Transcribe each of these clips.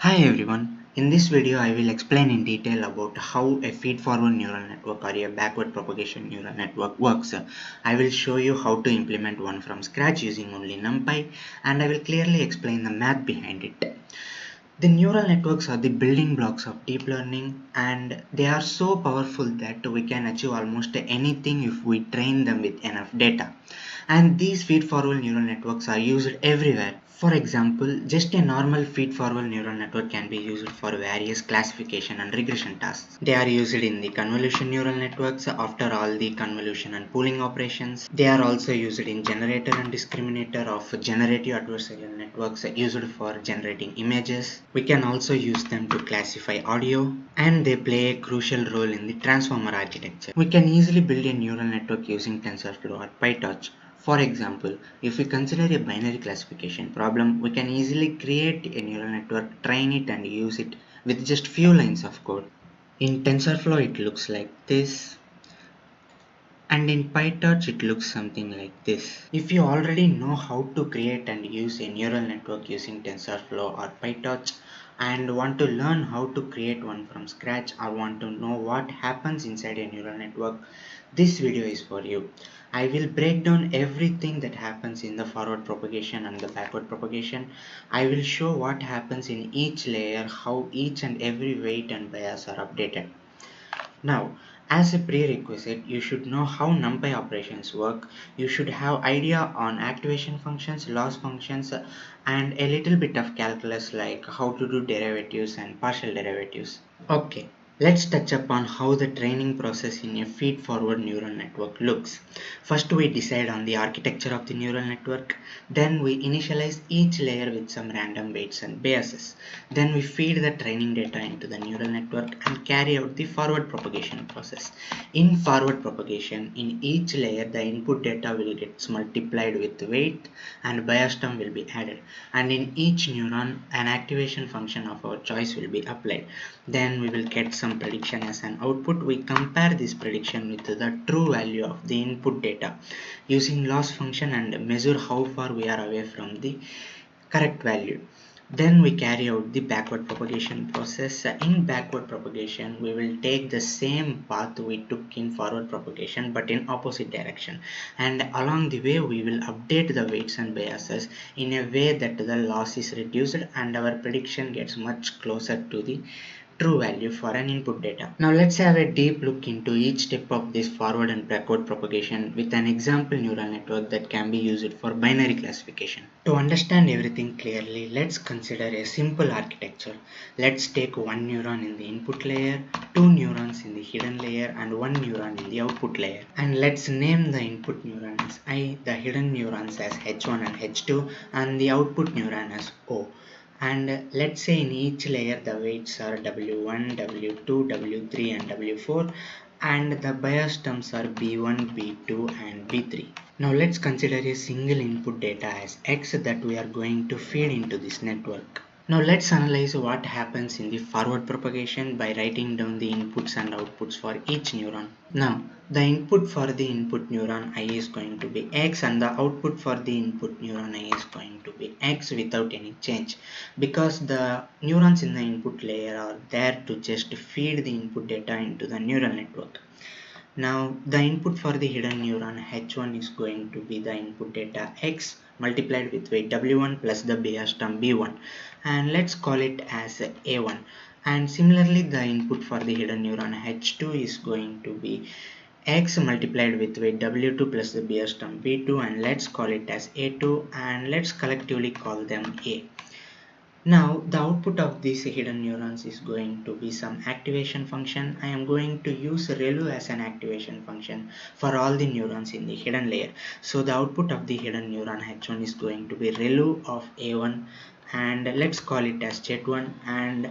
Hi everyone, in this video I will explain in detail about how a feed-forward neural network or a backward propagation neural network works. I will show you how to implement one from scratch using only Numpy, and I will clearly explain the math behind it. The neural networks are the building blocks of deep learning, and they are so powerful that we can achieve almost anything if we train them with enough data. And these feed-forward neural networks are used everywhere. For example, just a normal feed-forward neural network can be used for various classification and regression tasks. They are used in the convolution neural networks after all the convolution and pooling operations. They are also used in generator and discriminator of generative adversarial networks used for generating images. We can also use them to classify audio, and they play a crucial role in the transformer architecture. We can easily build a neural network using TensorFlow or PyTorch. For example, if we consider a binary classification problem, we can easily create a neural network, train it and use it with just few lines of code. In TensorFlow it looks like this, and in PyTorch it looks something like this. If you already know how to create and use a neural network using TensorFlow or PyTorch and want to learn how to create one from scratch or want to know what happens inside a neural network, this video is for you. I will break down everything that happens in the forward propagation and the backward propagation. I will show what happens in each layer, how each and every weight and bias are updated. Now, as a prerequisite, you should know how Numpy operations work. You should have idea on activation functions, loss functions, and a little bit of calculus like how to do derivatives and partial derivatives. Okay, let's touch upon how the training process in a feed-forward neural network looks. First, we decide on the architecture of the neural network. Then we initialize each layer with some random weights and biases. Then we feed the training data into the neural network and carry out the forward propagation process. In forward propagation, in each layer the input data will get multiplied with weight and bias term will be added, and in each neuron an activation function of our choice will be applied. Then we will get some prediction as an output. We compare this prediction with the true value of the input data using loss function and measure how far we are away from the correct value. Then we carry out the backward propagation process. In backward propagation, we will take the same path we took in forward propagation but in opposite direction, and along the way we will update the weights and biases in a way that the loss is reduced and our prediction gets much closer to the true value for an input data. Now let's have a deep look into each step of this forward and backward propagation with an example neural network that can be used for binary classification. To understand everything clearly, let's consider a simple architecture. Let's take one neuron in the input layer, two neurons in the hidden layer, and one neuron in the output layer. And let's name the input neuron as I, the hidden neurons as H1 and H2, and the output neuron as O. And let's say in each layer the weights are W1, W2, W3 and W4, and the bias terms are B1, B2 and B3. Now let's consider a single input data as X that we are going to feed into this network. Now let's analyze what happens in the forward propagation by writing down the inputs and outputs for each neuron. Now the input for the input neuron I is going to be X, and the output for the input neuron I is going to be X without any change, because the neurons in the input layer are there to just feed the input data into the neural network. Now the input for the hidden neuron H1 is going to be the input data X multiplied with weight W1 plus the bias term B1, and let's call it as A1. And similarly the input for the hidden neuron H2 is going to be X multiplied with weight W2 plus the bias term B2, and let's call it as A2, and let's collectively call them A. Now the output of these hidden neurons is going to be some activation function. I am going to use ReLU as an activation function for all the neurons in the hidden layer. So the output of the hidden neuron H1 is going to be ReLU of A1, and let's call it as Z1, and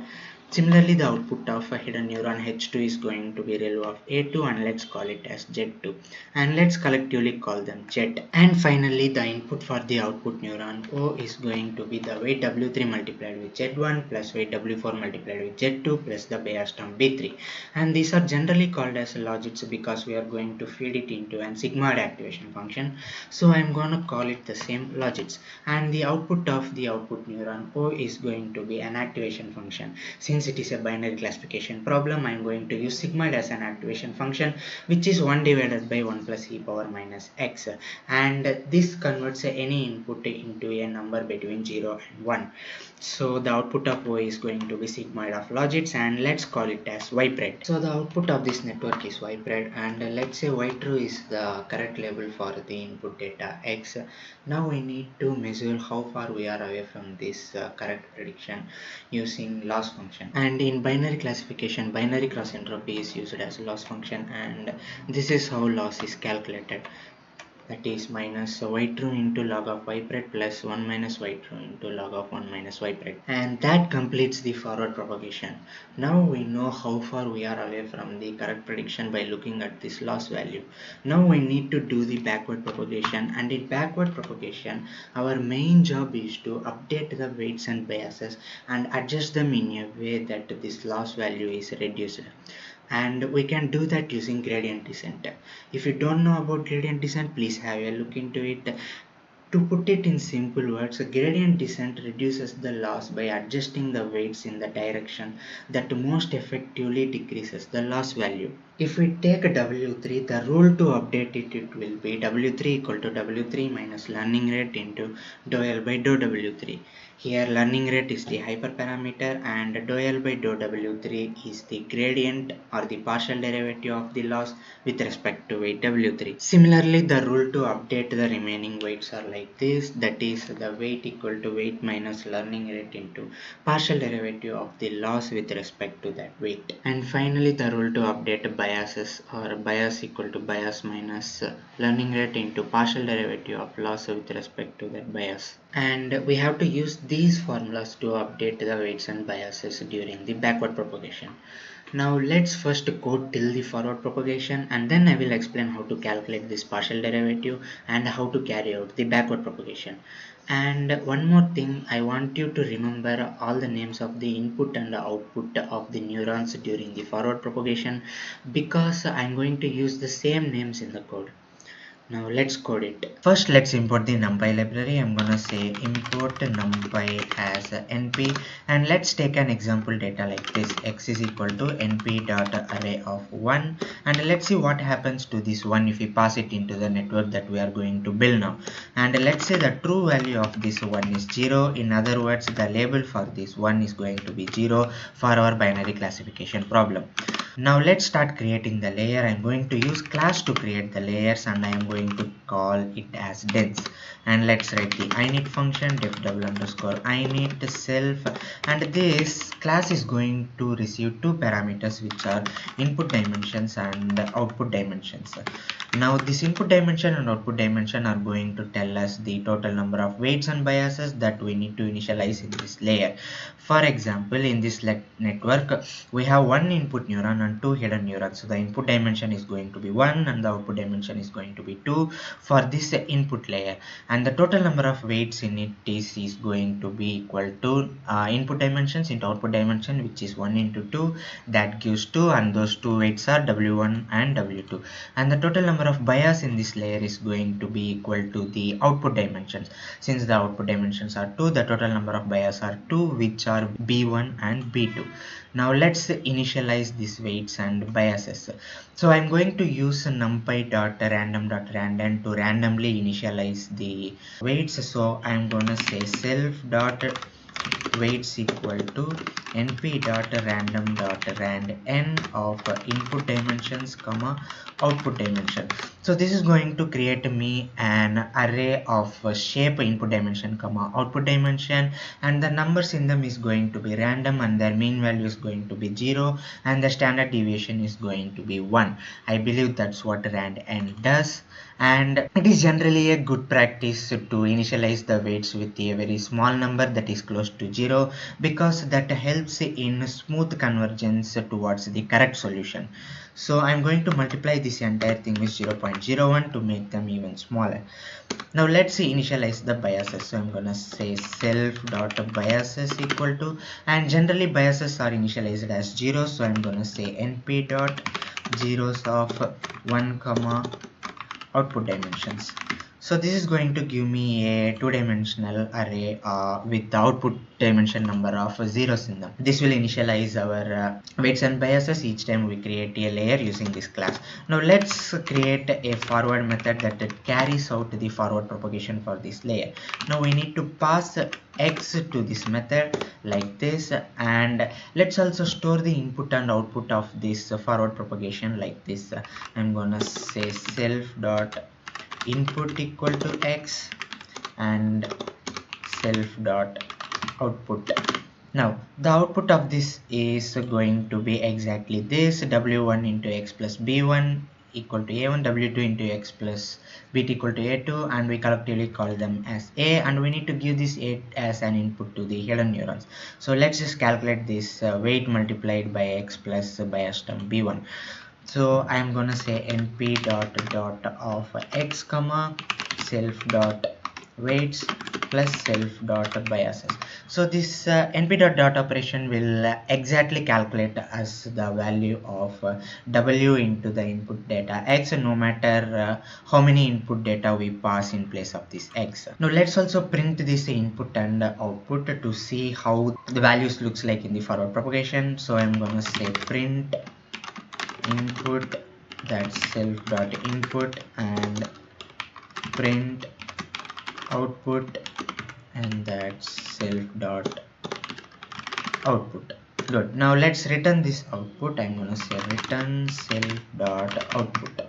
Similarly, the output of a hidden neuron H2 is going to be ReLU of A2, and let's call it as Z2, and let's collectively call them Z. And finally, the input for the output neuron O is going to be the weight W3 multiplied with Z1 plus weight W4 multiplied with Z2 plus the bias term B3, and these are generally called as logits because we are going to feed it into an sigmoid activation function, so I'm going to call it the same logits. And the output of the output neuron O is going to be an activation function. Since it is a binary classification problem, I am going to use sigmoid as an activation function, which is 1 divided by 1 plus e power minus x, and this converts any input into a number between 0 and 1. So the output of O is going to be sigmoid of logits, and let's call it as ypred. So the output of this network is ypred, and let's say y true is the correct label for the input data x. Now we need to measure how far we are away from this correct prediction using loss function. And in binary classification, binary cross entropy is used as loss function, and this is how loss is calculated. That is minus y true into log of ypred plus 1 minus y true into log of 1 minus ypred. And that completes the forward propagation. Now we know how far we are away from the correct prediction by looking at this loss value. Now we need to do the backward propagation, and in backward propagation our main job is to update the weights and biases and adjust them in a way that this loss value is reduced, and we can do that using gradient descent. If you don't know about gradient descent, please have a look into it. To put it in simple words, gradient descent reduces the loss by adjusting the weights in the direction that most effectively decreases the loss value. If we take W3, the rule to update it will be W3 equal to W3 minus learning rate into dou L by dou W3. Here learning rate is the hyperparameter and dou L by dou W3 is the gradient or the partial derivative of the loss with respect to weight W3. Similarly, the rule to update the remaining weights are like this, that is the weight equal to weight minus learning rate into partial derivative of the loss with respect to that weight. And finally, the rule to update biases, or bias equal to bias minus learning rate into partial derivative of loss with respect to that bias. And we have to use these formulas to update the weights and biases during the backward propagation. Now let's first code till the forward propagation, and then I will explain how to calculate this partial derivative and how to carry out the backward propagation. And one more thing, I want you to remember all the names of the input and the output of the neurons during the forward propagation, because I'm going to use the same names in the code. Now let's code it. First let's import the numpy library. I'm gonna say import numpy as np, and let's take an example data like this: x is equal to np dot array of 1, and let's see what happens to this 1 if we pass it into the network that we are going to build now. And let's say the true value of this 1 is 0. In other words, the label for this 1 is going to be 0 for our binary classification problem. Now let's start creating the layer. I'm going to use class to create the layers, and I am going to call it as dense. And let's write the init function def double underscore init self, and this class is going to receive two parameters, which are input dimensions and output dimensions. Now this input dimension and output dimension are going to tell us the total number of weights and biases that we need to initialize in this layer. For example, in this network we have one input neuron and two hidden neurons, so the input dimension is going to be 1 and the output dimension is going to be 2 for this input layer, and the total number of weights in it is going to be equal to input dimensions into output dimension, which is 1 into 2, that gives 2, and those two weights are w1 and w2, and the total number of bias in this layer is going to be equal to the output dimensions. Since the output dimensions are 2, the total number of bias are 2, which are b1 and b2. Now let's initialize these weights and biases. So I'm going to use numpy.random.random to randomly initialize the weights. So I'm gonna say self dot weights equal to np.random.rand n of input dimensions comma output dimension. So this is going to create me an array of shape input dimension comma output dimension, and the numbers in them is going to be random, and their mean value is going to be 0, and the standard deviation is going to be 1. I believe that's what rand n does. and it is generally a good practice to initialize the weights with a very small number that is close to 0, because that helps in smooth convergence towards the correct solution. So I'm going to multiply this entire thing with 0.01 to make them even smaller. Now let's see initialize the biases. So I'm gonna say self dot biases equal to, and generally biases are initialized as 0, so I'm gonna say np dot zeros of 1 comma output dimensions. So this is going to give me a two-dimensional array with the output dimension number of zeros in them. This will initialize our weights and biases each time we create a layer using this class. Now let's create a forward method that carries out the forward propagation for this layer. Now we need to pass x to this method like this, and let's also store the input and output of this forward propagation like this. I'm gonna say self dot input equal to x and self dot output. Now the output of this is going to be exactly this: w1 into x plus b1 equal to a1, w2 into x plus b2 equal to a2, and we collectively call them as a, and we need to give this a as an input to the hidden neurons. So let's just calculate this weight multiplied by x plus bias term b1. So I'm gonna say np dot of x comma self dot weights plus self dot biases. So this np dot operation will exactly calculate as the value of w into the input data x, no matter how many input data we pass in place of this x. Now let's also print this input and output to see how the values looks like in the forward propagation. So I'm gonna say print input, that's self dot input, and print output, and that's self dot output. Good. Now let's return this output. I'm gonna say return self dot output.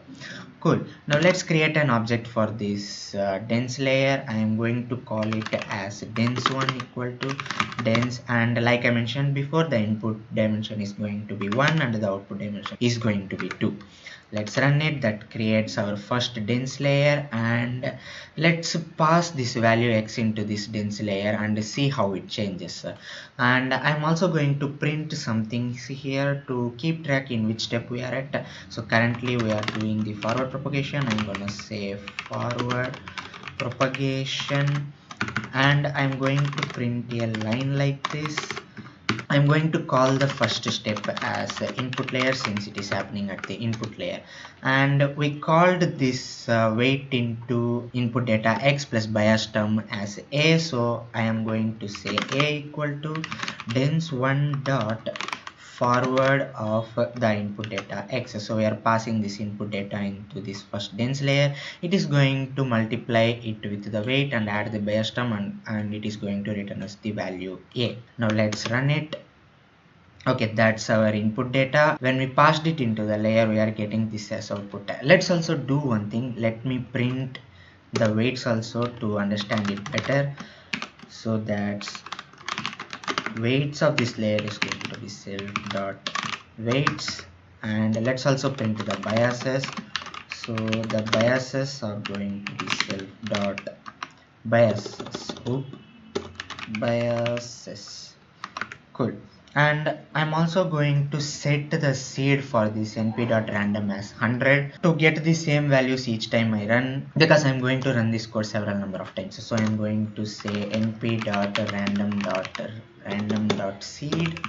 Cool. Now let's create an object for this dense layer. I am going to call it as dense1 equal to dense, and like I mentioned before, the input dimension is going to be 1 and the output dimension is going to be 2. Let's run it. That creates our first dense layer, and let's pass this value x into this dense layer and see how it changes. And I'm also going to print something here to keep track in which step we are at. So currently we are doing the forward propagation. I'm gonna say forward propagation, and I'm going to print a line like this. I'm going to call the first step as input layer since it is happening at the input layer, and we called this weight into input data x plus bias term as a. So I am going to say a equal to dense1 dot forward of the input data x. So we are passing this input data into this first dense layer. It is going to multiply it with the weight and add the bias term, and it is going to return us the value a. Now let's run it. Okay, that's our input data. When we passed it into the layer, we are getting this as output. Let's also do one thing. Let me print the weights also to understand it better. So that's weights of this layer is going to be self dot weights, and let's also print the biases. So the biases are going to be self dot biases. Biases. Cool. And I'm also going to set the seed for this np.random as 100 to get the same values each time I run, because I'm going to run this code several number of times. So I'm going to say np.random.seed.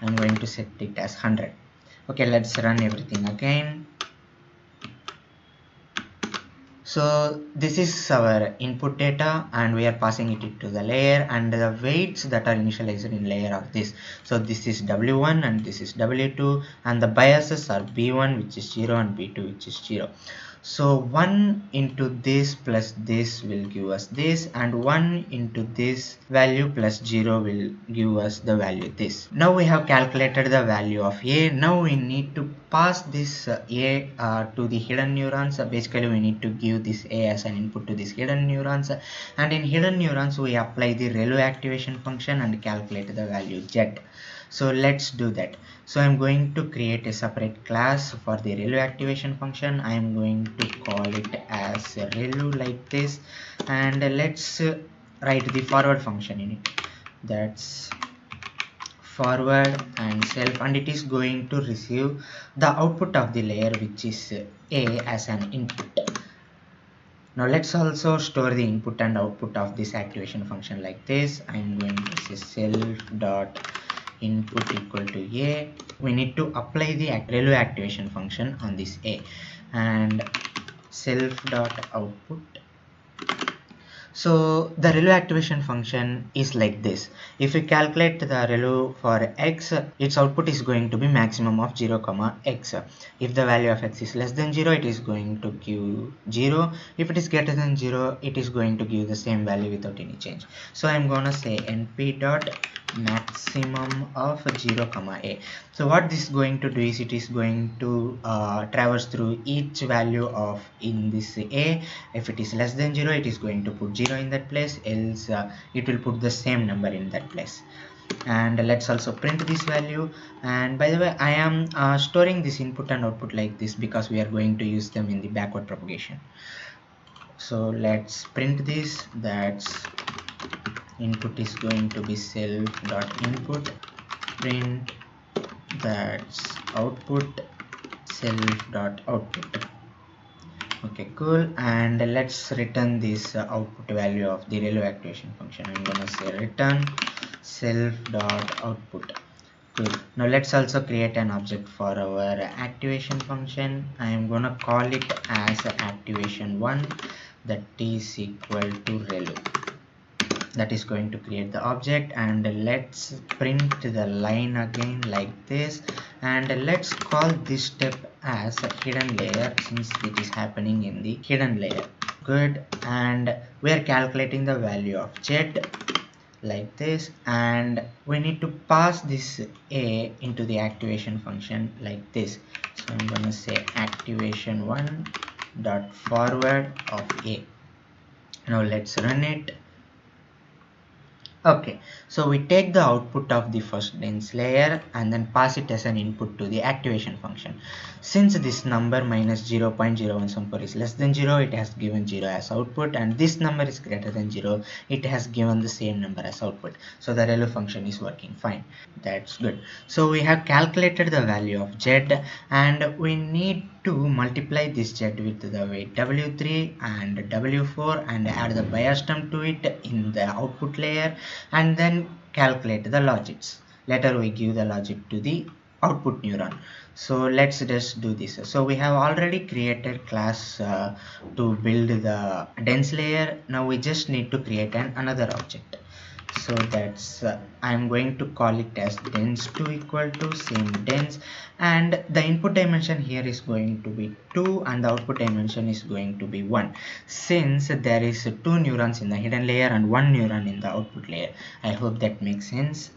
I'm going to set it as 100. Okay, let's run everything again. So this is our input data, and we are passing it into the layer, and the weights that are initialized in layer are this. So this is w1 and this is w2, and the biases are b1 which is 0 and b2 which is 0. So 1 into this plus this will give us this, and 1 into this value plus 0 will give us the value this. Now we have calculated the value of a. Now we need to pass this a to the hidden neurons. Basically we need to give this a as an input to these hidden neurons, and in hidden neurons we apply the ReLU activation function and calculate the value z. So let's do that. So I'm going to create a separate class for the relu activation function. I'm going to call it as relu like this, and let's write the forward function in it. That's forward and self, and it is going to receive the output of the layer, which is a as an input. Now let's also store the input and output of this activation function like this. I'm going to say self dot input equal to a. We need to apply the relu activation function on this a, and self dot output. So the relu activation function is like this. If we calculate the relu for x, its output is going to be maximum of 0 comma x. If the value of x is less than 0, it is going to give 0. If it is greater than 0, it is going to give the same value without any change. So I'm gonna say np dot maximum of 0 comma a. So what this is going to do is it is going to traverse through each value of in this a. If it is less than 0, it is going to put 0 in that place, else it will put the same number in that place. And let's also print this value. And by the way, I am storing this input and output like this because we are going to use them in the backward propagation. So let's print this. That's input is going to be self dot input, print that's output self dot output. Okay, cool. And let's return this output value of the relu activation function. I'm gonna say return self dot output. Cool. Now let's also create an object for our activation function. I am gonna call it as activation1, that is equal to relu. That is going to create the object, and let's print the line again like this, and let's call this step as a hidden layer since it is happening in the hidden layer. Good. And we are calculating the value of z like this, and we need to pass this a into the activation function like this. So I'm gonna say activation1 dot forward of a. Now let's run it. Okay, so we take the output of the first dense layer and then pass it as an input to the activation function. Since this number minus 0.0174 is less than 0, it has given 0 as output, and this number is greater than 0, it has given the same number as output. So the relu function is working fine. That's good. So we have calculated the value of z, and we need to multiply this z with the weight w3 and w4 and add the bias term to it in the output layer, and then calculate the logics. Later we give the logic to the output neuron. So let's just do this. So we have already created class to build the dense layer. Now we just need to create another object. So that's I'm going to call it as dense2 equal to same dense, and the input dimension here is going to be 2 and the output dimension is going to be 1, since there is 2 neurons in the hidden layer and 1 neuron in the output layer. I hope that makes sense.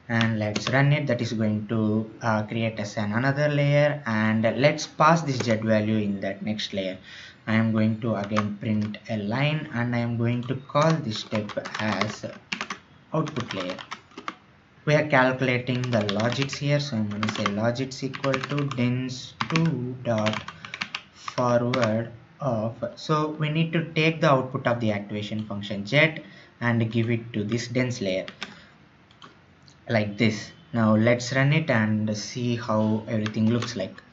And let's run it. That is going to create as another layer, and let's pass this z value in that next layer. I am going to again print a line, and I am going to call this step as output layer. We are calculating the logics here, so I'm going to say logics equal to dense2 dot forward of. So we need to take the output of the activation function z and give it to this dense layer like this. Now let's run it and see how everything looks like.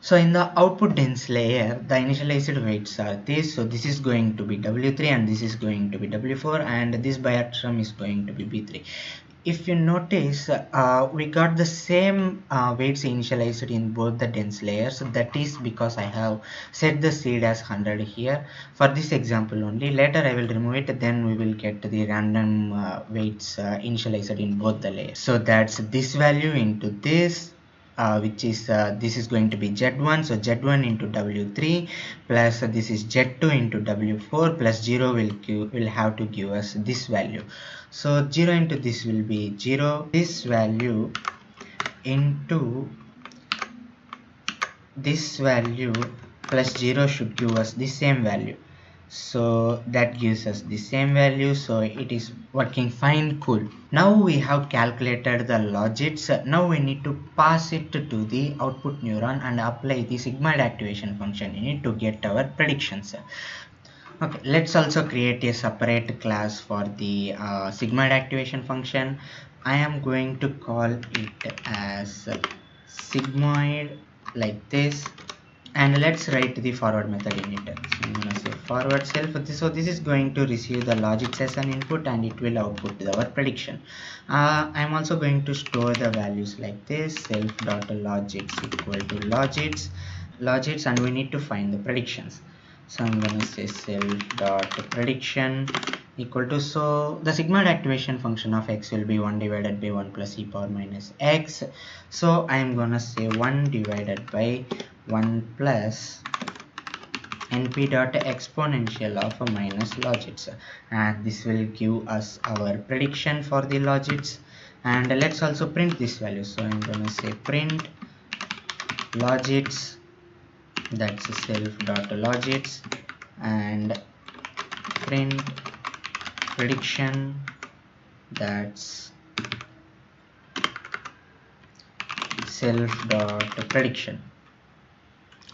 So in the output dense layer, the initialized weights are this. So this is going to be w3 and this is going to be w4, and this bias term is going to be b3. If you notice, we got the same weights initialized in both the dense layers. That is because I have set the seed as 100 here for this example only. Later I will remove it, then we will get the random weights initialized in both the layers. So that's this value into this, which is this is going to be z1, so z1 into w3 plus this is z2 into w4 plus 0 will have to give us this value. So 0 into this will be 0, this value into this value plus 0 should give us the same value. so that gives us the same value, so it is working fine. Cool. Now we have calculated the logits. Now we need to pass it to the output neuron and apply the sigmoid activation function in it to get our predictions. Okay, let's also create a separate class for the sigmoid activation function. I am going to call it as sigmoid like this, and let's write the forward method in it. So I'm going to say forward self. So this is going to receive the logics as an input and it will output our prediction. I'm also going to store the values like this, self dot logics equal to logits, and we need to find the predictions. So I'm going to say self dot prediction equal to, so the sigmoid activation function of x will be 1 divided by 1 plus e power minus x. So I'm going to say 1 divided by 1 plus np dot exponential of a minus logits, and this will give us our prediction for the logits. And let's also print this value. So I'm going to say print logits, that's self dot logits, and print prediction, that's self dot prediction.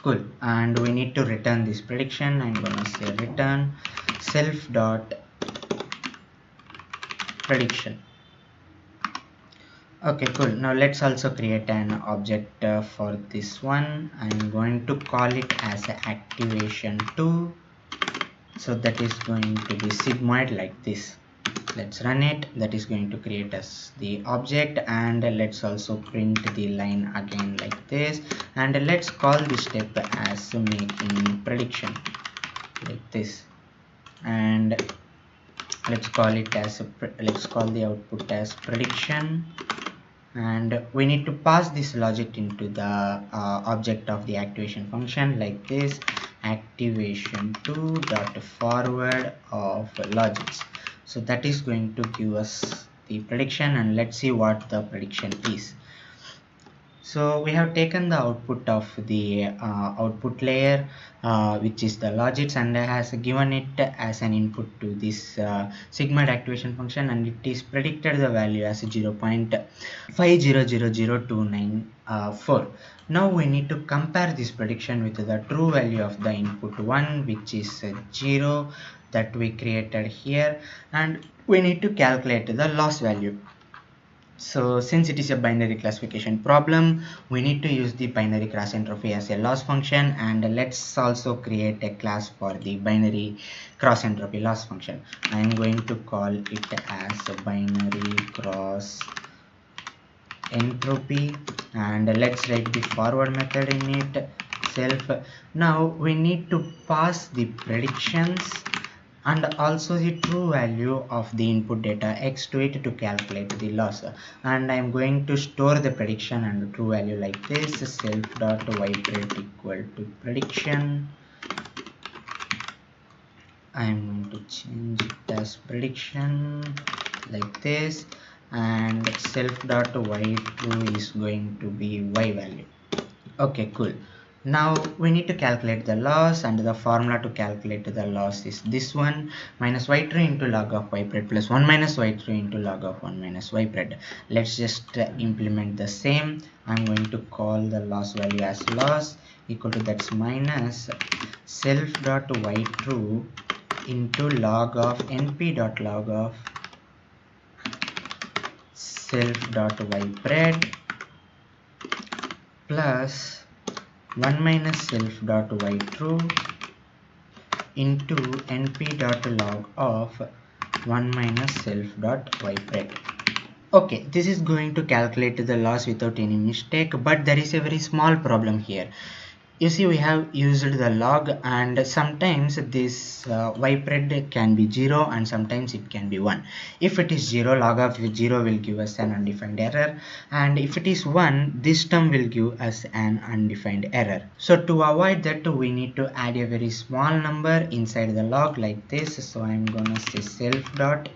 Cool. And we need to return this prediction. I'm gonna say return self dot prediction. Okay, cool. Now let's also create an object for this one. I'm going to call it as activation2. So that is going to be sigmoid like this. Let's run it. That is going to create us the object, and let's also print the line again like this, and let's call this step as making prediction like this, and let's call it as let's call the output as prediction, and we need to pass this logic into the object of the activation function like this, activation2 dot forward of logics. So that is going to give us the prediction, and let's see what the prediction is. So we have taken the output of the output layer, which is the logits, and has given it as an input to this sigmoid activation function, and it is predicted the value as 0.500029 Now we need to compare this prediction with the true value of the input 1, which is 0 that we created here, and we need to calculate the loss value. So since it is a binary classification problem, we need to use the binary cross entropy as a loss function, and let's also create a class for the binary cross entropy loss function. I am going to call it as a binary cross entropy, and let's write the forward method in it, self. Now we need to pass the predictions and also the true value of the input data x to it to calculate the loss, and I'm going to store the prediction and the true value like this, self dot vibrate equal to prediction. I'm going to change it as prediction like this, and self dot y true is going to be y value. Okay, cool. Now we need to calculate the loss, and the formula to calculate the loss is this one, minus y true into log of y pred plus 1 minus y true into log of 1 minus y pred. Let's just implement the same. I'm going to call the loss value as loss equal to, that's minus self dot y true into log of np dot log of self dot y pred plus 1 minus self dot y true into np dot log of 1 minus self dot y pred. Okay, this is going to calculate the loss without any mistake, but there is a very small problem here. You see, we have used the log, and sometimes this y pred can be 0 and sometimes it can be 1. If it is 0, log of 0 will give us an undefined error, and if it is 1, this term will give us an undefined error. So to avoid that, we need to add a very small number inside the log like this. So I'm gonna say self dot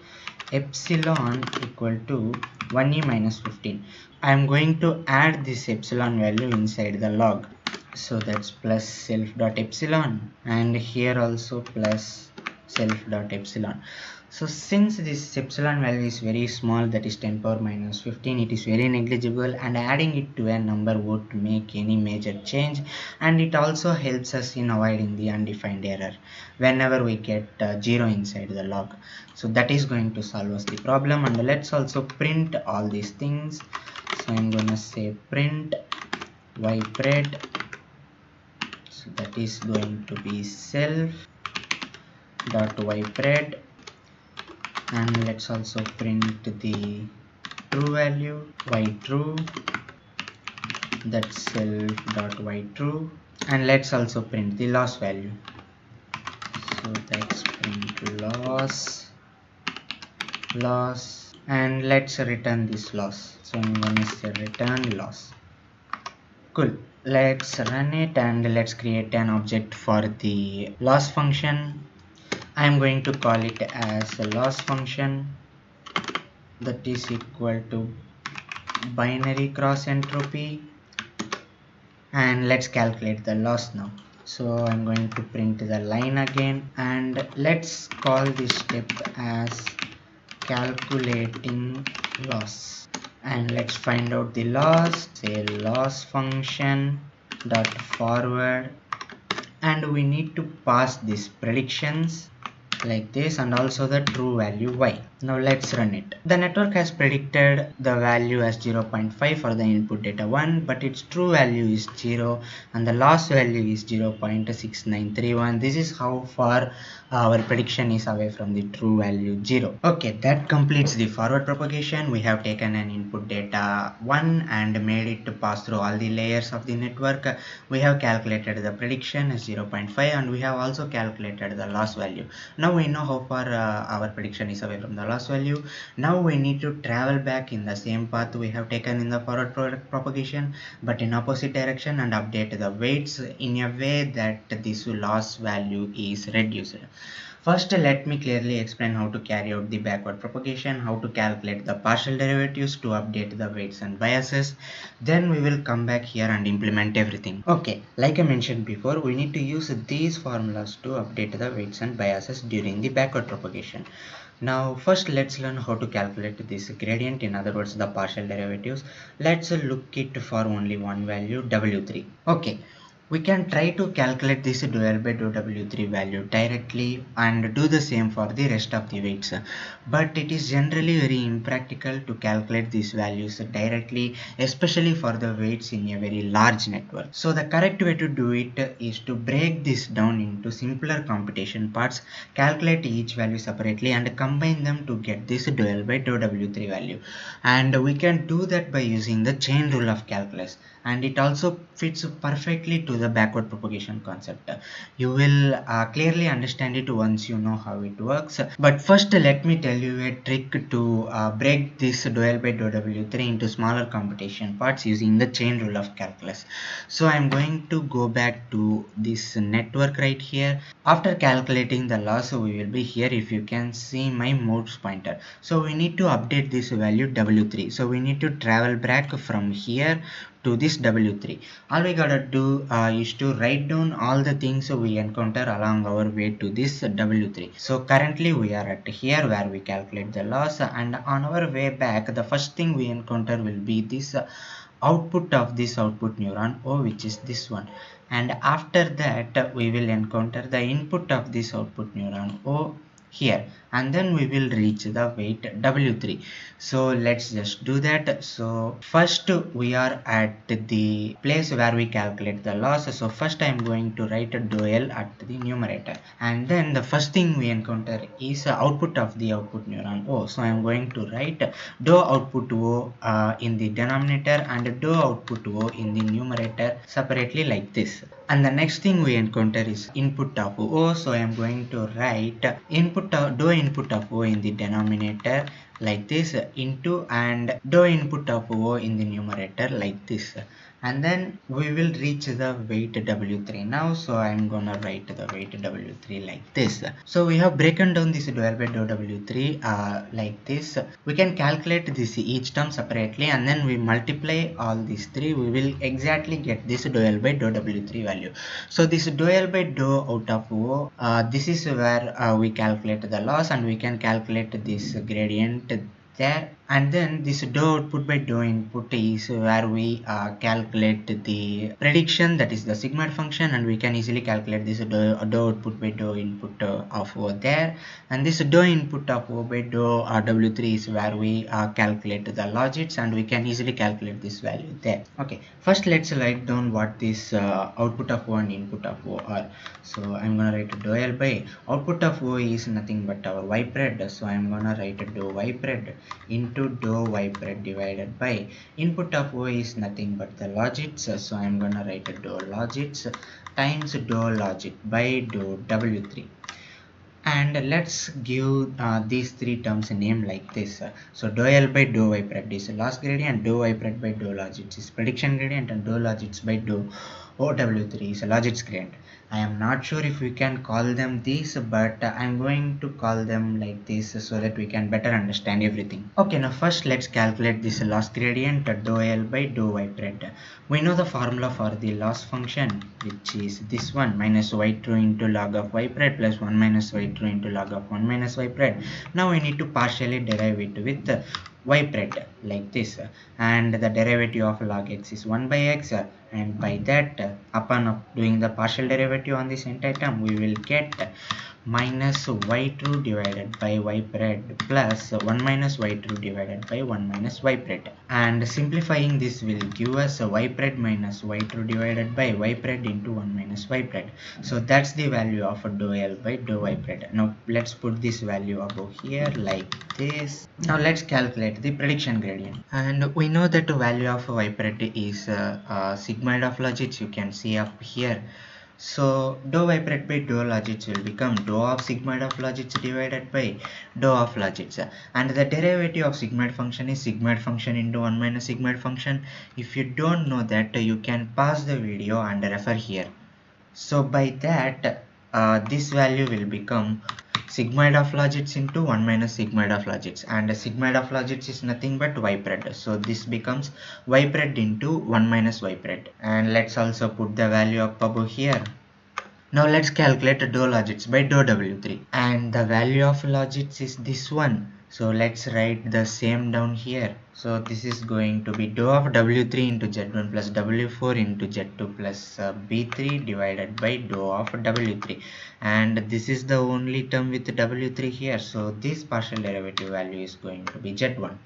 epsilon equal to 1e minus 15. I'm going to add this epsilon value inside the log. So that's plus self dot epsilon, and here also plus self dot epsilon. So since this epsilon value is very small, that is 10 power minus 15, it is very negligible, and adding it to a number won't make any major change, and it also helps us in avoiding the undefined error whenever we get 0 inside the log. So that is going to solve us the problem. And let's also print all these things. So I'm going to say print ypred, so that is going to be self dot ypred, and let's also print the true value y true, that's self dot y true, and let's also print the loss value, so that's print loss, and let's return this loss. So I'm going to say return loss. Cool. Let's run it and let's create an object for the loss function. I'm going to call it as a loss function, that is equal to binary cross entropy, and let's calculate the loss now. So I'm going to print the line again, and let's call this step as calculating loss, and let's find out the loss. Say loss function dot forward, and we need to pass these predictions like this, and also the true value y. Now let's run it. The network has predicted the value as 0.5 for the input data 1, but its true value is 0 and the loss value is 0.6931. This is how far our prediction is away from the true value 0. Okay, that completes the forward propagation. We have taken an input data 1 and made it to pass through all the layers of the network. We have calculated the prediction as 0.5, and we have also calculated the loss value. Now we know how far our prediction is away from the loss value. Now we need to travel back in the same path we have taken in the forward propagation, but in opposite direction, and update the weights in a way that this loss value is reduced. First, let me clearly explain how to carry out the backward propagation, how to calculate the partial derivatives to update the weights and biases. Then we will come back here and implement everything. Okay, like I mentioned before, we need to use these formulas to update the weights and biases during the backward propagation. Now first let's learn how to calculate this gradient, in other words the partial derivatives. Let's look it for only one value, W3. Okay, we can try to calculate this dual by dou W3 value directly and do the same for the rest of the weights, but it is generally very impractical to calculate these values directly, especially for the weights in a very large network. So the correct way to do it is to break this down into simpler computation parts, calculate each value separately and combine them to get this dual by dou W3 value. And we can do that by using the chain rule of calculus, and it also fits perfectly to the backward propagation concept. You will clearly understand it once you know how it works. But first let me tell you a trick to break this dual by dou W3 into smaller computation parts using the chain rule of calculus. So I'm going to go back to this network right here. After calculating the loss, we will be here. If you can see my mouse pointer, so we need to update this value W3. So we need to travel back from here to this W3. All we gotta do is to write down all the things we encounter along our way to this W3. So currently we are at here where we calculate the loss, and on our way back the first thing we encounter will be this output of this output neuron O, which is this one, and after that we will encounter the input of this output neuron O here, and then we will reach the weight W3. So let's just do that. So first we are at the place where we calculate the loss. So first I am going to write a dual at the numerator, and then the first thing we encounter is output of the output neuron O. So I am going to write dou output O in the denominator and dou output O in the numerator separately like this. And the next thing we encounter is input of O. So I am going to write dou input of O in the denominator like this into and dou input of O in the numerator like this. and then we will reach the weight W3 now. So I'm gonna write the weight W3 like this. So we have broken down this dual by dou W3 like this. We can calculate this each term separately, and then we multiply all these three, we will exactly get this dual by dou W3 value. So this dual by dou out of O, this is where we calculate the loss, and we can calculate this gradient there. And then this dou output by dou input is where we calculate the prediction, that is the sigmoid function, and we can easily calculate this dou output by dou input of O there. And this dou input of O by dou W3 is where we calculate the logits, and we can easily calculate this value there. Okay, first let's write down what this output of O and input of O are. So I'm gonna write dou L by output of O is nothing but our y pred, so I'm gonna write dou y pred into dou y pred divided by input of O is nothing but the logits, so I'm gonna write dou logits times dou logit by dou W3. And let's give these three terms a name like this. So dou L by dou y pred is loss gradient, dou y pred by dou logits is prediction gradient, and dou logits by dou OW3 is a logits gradient. I am not sure if we can call them these, but I'm going to call them like this so that we can better understand everything. Okay, now first let's calculate this loss gradient dou L by dou y pred. We know the formula for the loss function, which is this one, minus y true into log of y pred plus 1 minus y true into log of 1 minus y pred. Now we need to partially derive it with y pred like this, and the derivative of log x is 1 by x, and by that upon doing the partial derivative on this entire term, we will get minus y true divided by y pred plus 1 minus y true divided by 1 minus y pred, and simplifying this will give us y pred minus y true divided by y pred into 1 minus y pred. So that's the value of dou L by dou y pred. Now let's put this value above here like this. Now let's calculate the prediction gradient, and we know that the value of y pred is sigmoid of logits, you can see up here. So dou y pred by dou logits will become dou of sigmoid of logits divided by dou of logits, and the derivative of sigmoid function is sigmoid function into 1 minus sigmoid function. If you don't know that, you can pause the video and refer here. So by that this value will become sigmoid of logits into 1 minus sigmoid of logits, and sigmoid of logits is nothing but y pred, so this becomes y pred into 1 minus y pred. And let's also put the value up above here. Now let's calculate dou logits by dou W3, and the value of logits is this one. So let's write the same down here. So this is going to be dou of W3 into Z1 plus W4 into Z2 plus B3 divided by dou of W3, and this is the only term with W3 here, so this partial derivative value is going to be Z1.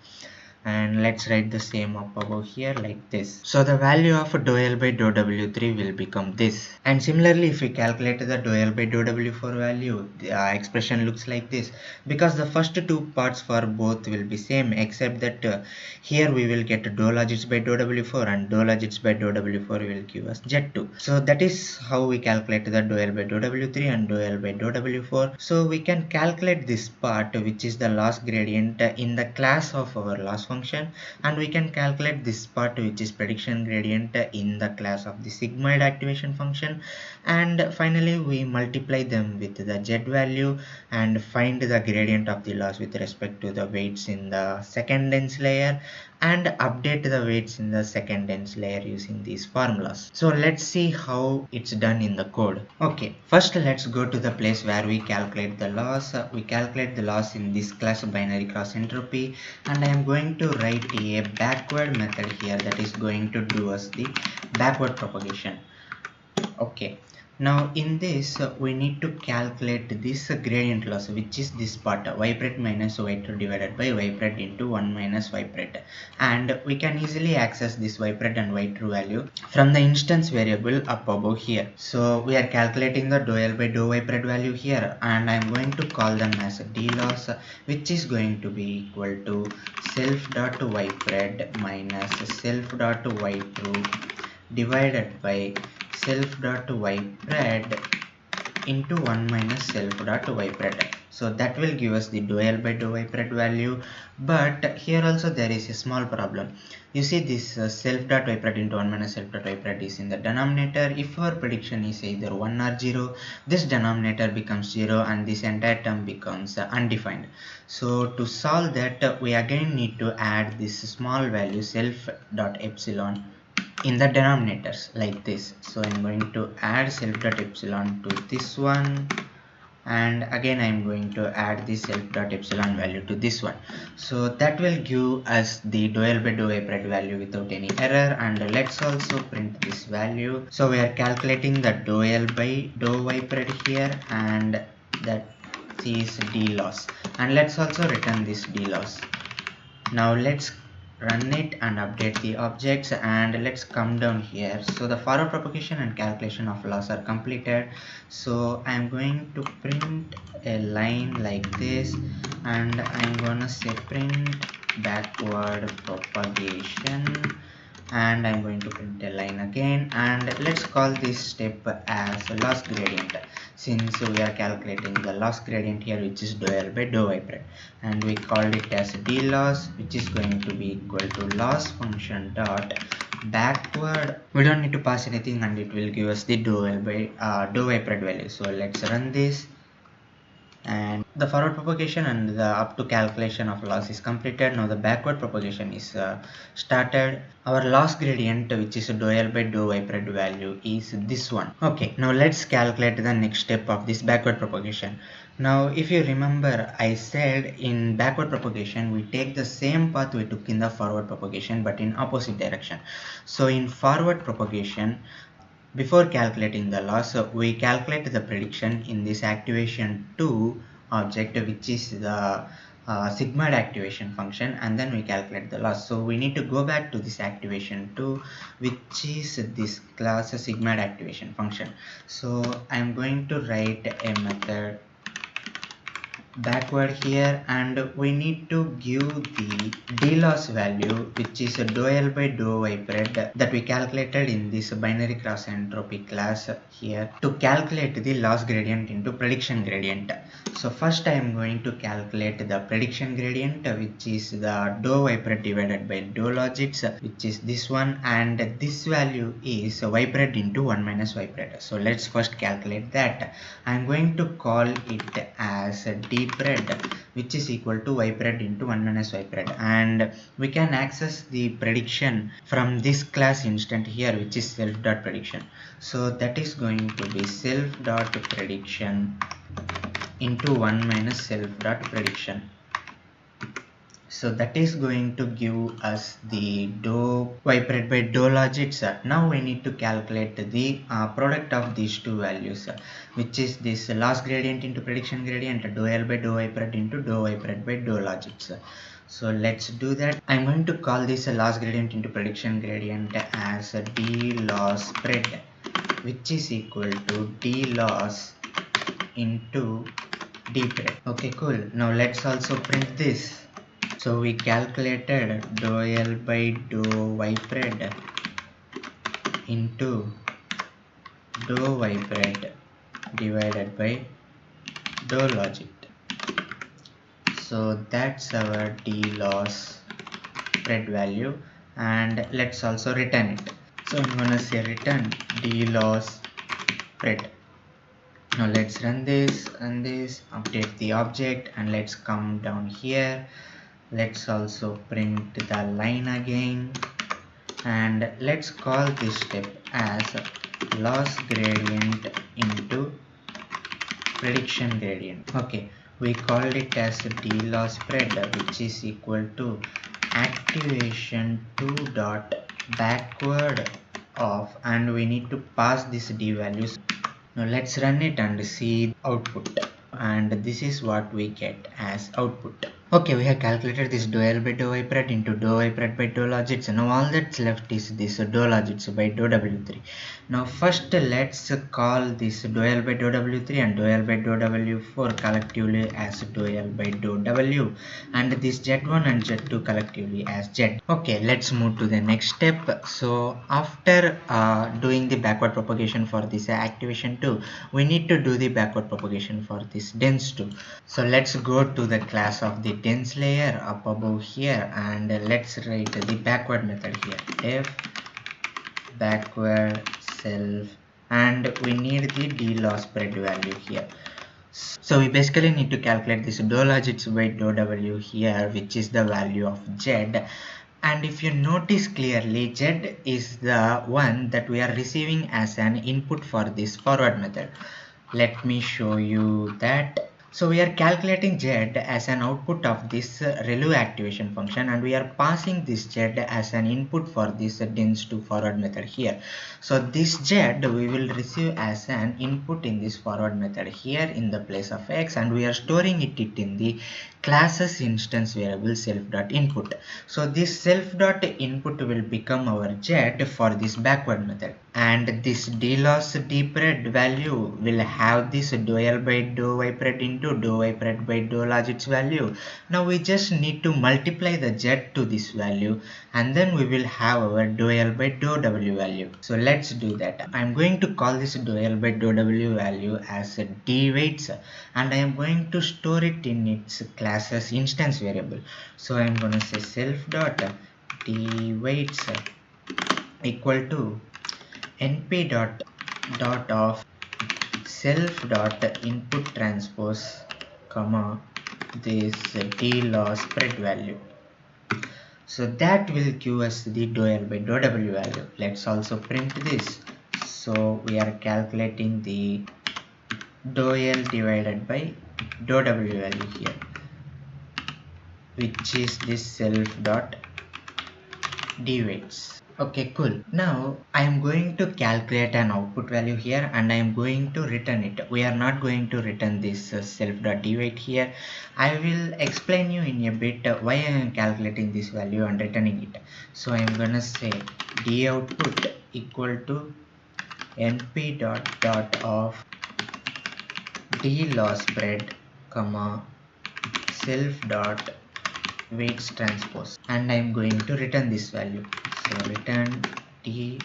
And let's write the same up above here like this. So the value of dou L by dou W3 will become this. And similarly, if we calculate the dou L by dou W4 value, the expression looks like this, because the first two parts for both will be same, except that here we will get dou logits by dou W4, and dou logits by dou W4 will give us Z2. So that is how we calculate the dou L by dou W3 and dou L by dou W4. So we can calculate this part, which is the loss gradient, in the class of our loss function, and we can calculate this part, which is prediction gradient, in the class of the sigmoid activation function. And finally we multiply them with the z value and find the gradient of the loss with respect to the weights in the second dense layer, and update the weights in the second dense layer using these formulas. So let's see how it's done in the code. Okay, first let's go to the place where we calculate the loss. We calculate the loss in this class binary cross entropy, and I am going to write a backward method here that is going to do us the backward propagation. Okay, now in this we need to calculate this gradient loss, which is this part, y pred minus y true divided by y pred into 1 minus y pred, and we can easily access this y pred and y true value from the instance variable up above here. So we are calculating the dou L by dou y pred value here, and I am going to call them as d loss, which is going to be equal to self dot y pred minus self dot y true divided by self dot y pred into 1 minus self dot y pred. so that will give us the dou by dou spread value. But here also there is a small problem. You see this self dot spread into 1 minus self dot spread is in the denominator. If our prediction is either 1 or 0, this denominator becomes 0 and this entire term becomes undefined. So to solve that, we again need to add this small value self dot epsilon in the denominators like this. So I'm going to add self dot epsilon to this one, and again I'm going to add this self dot epsilon value to this one. So that will give us the dou by dou spread value without any error. And let's also print this value. So we are calculating the dou by dou spread here, and that is d loss, and let's also return this d loss. Now let's run it and update the objects, and let's come down here. So the forward propagation and calculation of loss are completed. So I'm going to print a line like this, and I'm gonna say print backward propagation, and I'm going to print a line again, and let's call this step as loss gradient, since we are calculating the loss gradient here, which is dou by dou spread, and we called it as d loss, which is going to be equal to loss function dot backward. We don't need to pass anything, and it will give us the dou by dou spread value. So let's run this, and the forward propagation and the up to calculation of loss is completed. Now the backward propagation is started. Our loss gradient, which is dou by dou spread value, is this one. Okay, now let's calculate the next step of this backward propagation. Now if you remember, I said in backward propagation we take the same path we took in the forward propagation but in opposite direction. So in forward propagation, before calculating the loss, we calculate the prediction in this activation 2 object, which is the sigmoid activation function, and then we calculate the loss. So we need to go back to this activation 2, which is this class sigmoid activation function. So I'm going to write a method backward here, and we need to give the d loss value, which is dou by dou spread, that we calculated in this binary cross entropy class here, to calculate the loss gradient into prediction gradient. So first I am going to calculate the prediction gradient, which is the dou spread divided by dou logits, which is this one, and this value is spread into 1 minus spread. So let's first calculate that. I am going to call it as d spread, which is equal to spread into 1 minus spread, and we can access the prediction from this class instant here, which is self dot prediction. So that is going to be self dot prediction into 1 minus self dot prediction. So that is going to give us the dou spread by dou logits. Now we need to calculate the product of these two values, which is this loss gradient into prediction gradient, dou by dou spread into dou spread by dou logits. So let's do that. I'm going to call this loss gradient into prediction gradient as d loss spread, which is equal to d loss into d spread. Okay, cool. Now let's also print this. So we calculated dou by dou spread into dou spread divided by dou logit. So that's our d loss spread value, and let's also return it. So I'm gonna say return d loss spread. Now let's run this and this, update the object, and let's come down here. Let's also print the line again, and let's call this step as loss gradient into prediction gradient. Okay, we called it as d loss spread, which is equal to activation 2 dot backward of, and we need to pass this d values. Now let's run it and see output, and this is what we get as output. Okay, we have calculated this dou L by dou y pred into dou y pred by dou logits. Now all that's left is this dou logits by dou w3. Now first let's call this dou L by dou w3 and dou L by dou w4 collectively as dou L by dou w, and this z1 and z2 collectively as z. Okay, let's move to the next step. So after doing the backward propagation for this activation 2, we need to do the backward propagation for this dense 2. So let's go to the class of the dense layer up above here, and let's write the backward method here, f backward self, and we need the d loss spread value here. So we basically need to calculate this dou logits by dou w here, which is the value of z. And if you notice clearly, z is the one that we are receiving as an input for this forward method. Let me show you that. So we are calculating z as an output of this ReLU activation function, and we are passing this z as an input for this dense to forward method here. So this z we will receive as an input in this forward method here in the place of x, and we are storing it in the classes instance variable self.input. So this self.input will become our z for this backward method, and this dloss dpred value will have this dou L by dou y pred into dou y pred by dou logits value. Now we just need to multiply the z to this value, and then we will have our dou L by dou w value. So let's do that. I'm going to call this dou L by dou w value as d weights, and I am going to store it in its classes instance variable. So I'm going to say self dot d weights equal to np dot of self dot input transpose comma this d loss spread value. So that will give us the dou L by dou w value. Let's also print this. So we are calculating the dou L divided by dou w value here, which is this self dot d weights. Okay, cool. Now I am going to calculate an output value here, and I am going to return it. We are not going to return this self.dweight here. I will explain you in a bit why I am calculating this value and returning it. So I am gonna say d output equal to np dot of d loss spread comma self dot weights transpose, and I am going to return this value. So return d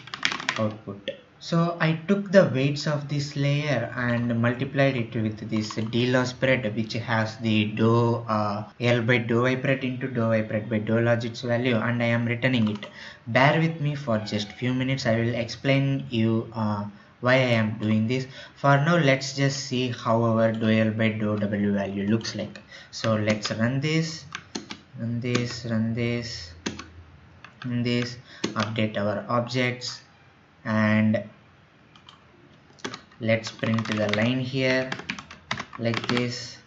output. So I took the weights of this layer and multiplied it with this d loss spread, which has the dou L by dou y pred into dou y pred by dou logits value, and I am returning it. Bear with me for just few minutes. I will explain you why I am doing this. For now, let's just see how our dou L by dou w value looks like. So let's run this. Run this, update our objects, and let's print the line here like this,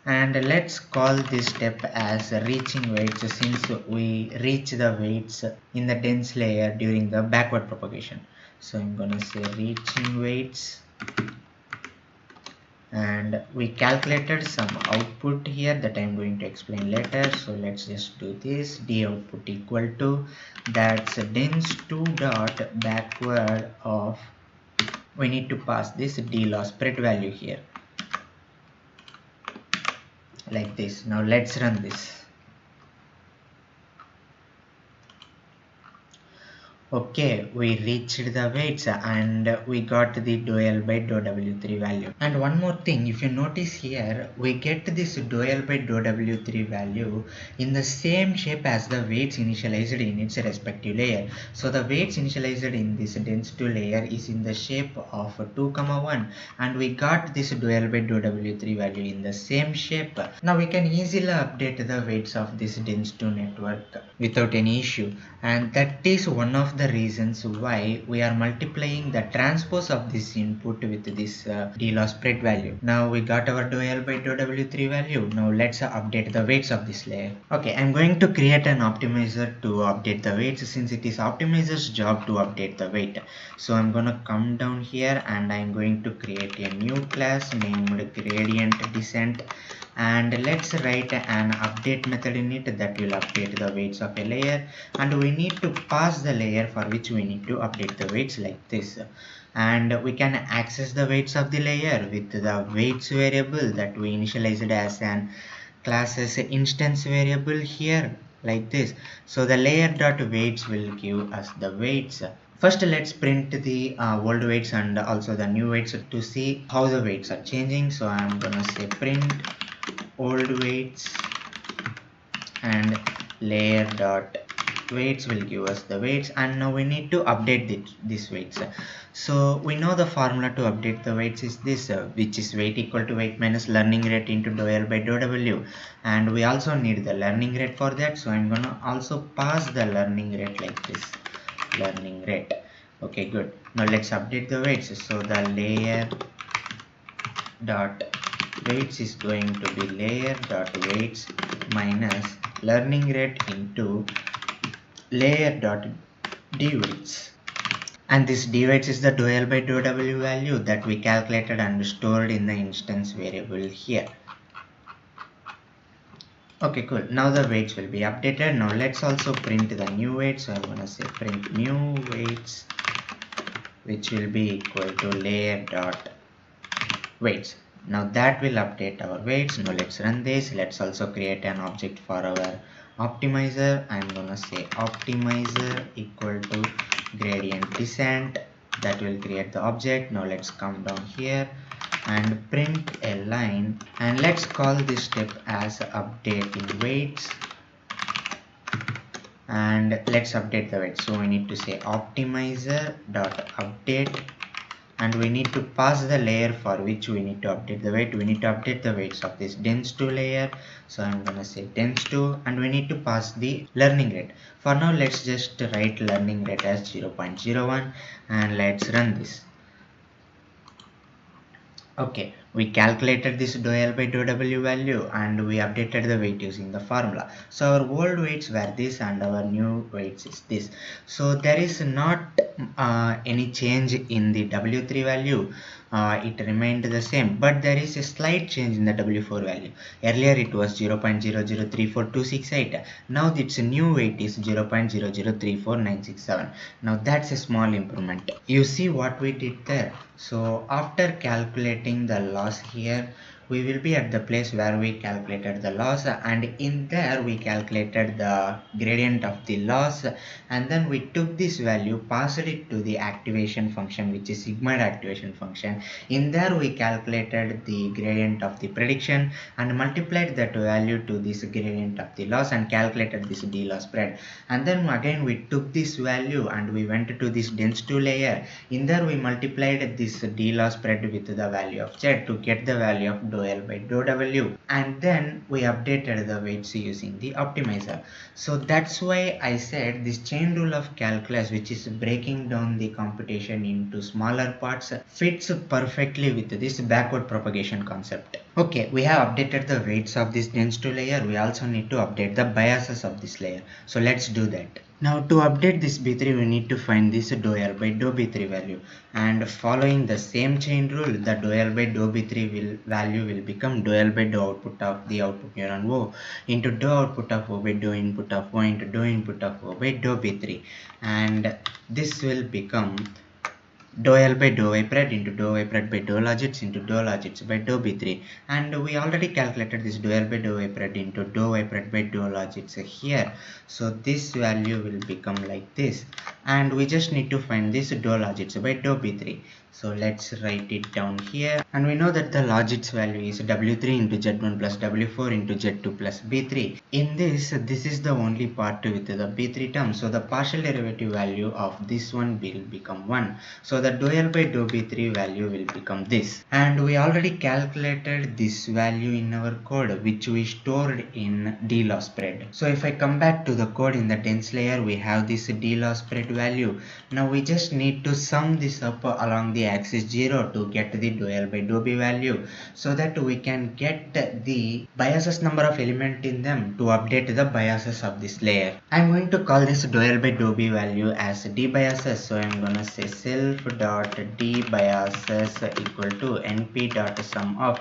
and let's call this step as reaching weights, since we reach the weights in the dense layer during the backward propagation. So I'm gonna say reaching weights, and we calculated some output here that I'm going to explain later. So let's just do this. D output equal to, that's dense 2 dot backward of, we need to pass this d loss spread value here like this. Now let's run this. Okay, we reached the weights and we got the dou L by dou W3 value. And one more thing, if you notice here, we get this dou L by dou W3 value in the same shape as the weights initialized in its respective layer. So the weights initialized in this dense 2 layer is in the shape of 2, 1, and we got this dou L by dou W3 value in the same shape. Now we can easily update the weights of this dense 2 network without any issue, and that is one of the reasons why we are multiplying the transpose of this input with this d loss spread value. Now we got our dou L by dou W3 value. Now let's update the weights of this layer. Okay, I'm going to create an optimizer to update the weights, since it is optimizer's job to update the weight. So I'm gonna come down here and I'm going to create a new class named gradient descent, and let's write an update method in it that will update the weights of a layer, and we need to pass the layer for which we need to update the weights like this. And we can access the weights of the layer with the weights variable that we initialized as an class instance variable here like this. So the layer dot weights will give us the weights. First, let's print the old weights and also the new weights to see how the weights are changing. So I'm gonna say print old weights, and layer dot weights will give us the weights, and now we need to update these weights. So we know the formula to update the weights is this, which is weight equal to weight minus learning rate into dou L by dou W, and we also need the learning rate for that. So I'm gonna also pass the learning rate like this, learning rate. Okay, good. Now let's update the weights. So the layer dot weights is going to be layer dot weights minus learning rate into layer dot d weights, and this d weights is the dou L by dou W value that we calculated and stored in the instance variable here. Okay, cool. Now the weights will be updated. Now let's also print the new weights. So I'm gonna say print new weights, which will be equal to layer dot weights. Now that will update our weights. Now let's run this. Let's also create an object for our optimizer. I'm gonna say optimizer equal to gradient descent. That will create the object. Now let's come down here and print a line, and let's call this step as update in weights, and let's update the weight. So we need to say optimizer dot update, and we need to pass the layer for which we need to update the weight. We need to update the weights of this dense2 layer. So I'm gonna say dense2, and we need to pass the learning rate. For now, let's just write learning rate as 0.01, and let's run this. Okay, we calculated this dou L by dou W value, and we updated the weight using the formula. So our old weights were this and our new weights is this. So there is not any change in the W3 value. It remained the same, but there is a slight change in the W4 value. Earlier it was 0.0034268. Now its new weight is 0.0034967. Now that's a small improvement. You see what we did there. So after calculating the loss here, we will be at the place where we calculated the loss, and in there we calculated the gradient of the loss, and then we took this value, passed it to the activation function, which is sigmoid activation function. In there we calculated the gradient of the prediction and multiplied that value to this gradient of the loss and calculated this d loss spread. And then again we took this value and we went to this dense2 layer. In there we multiplied this d loss spread with the value of z to get the value of dou L by dou W, and then we updated the weights using the optimizer. So that's why I said this chain rule of calculus, which is breaking down the computation into smaller parts, fits perfectly with this backward propagation concept. Okay, we have updated the weights of this dense2 layer. We also need to update the biases of this layer. So let's do that. Now to update this B3, we need to find this dou L by dou B3 value, and following the same chain rule, the dou L by dou B3 value will become dou L by dou output of the output neuron O into dou output of O by dou input of O into dou input of O by dou B3, and this will become dou L by dou pred into dou pred by dou logits into dou logits by dou B3, and we already calculated this dou L by dou pred into dou pred by dou logits here. So this value will become like this, and we just need to find this dou logits by dou B3. So let's write it down here, and we know that the logits value is W3 into Z1 plus W4 into Z2 plus B3. In this is the only part with the B3 term, so the partial derivative value of this one will become 1. So the dou L by dou B3 value will become this, and we already calculated this value in our code, which we stored in d loss spread. So if I come back to the code in the dense layer, we have this d loss spread value. Now we just need to sum this up along the axis 0 to get the dou L by dou B value, so that we can get the biases number of element in them to update the biases of this layer. I'm going to call this dou L by dou B value as d biases. So I'm gonna say self dot d biases equal to np dot sum of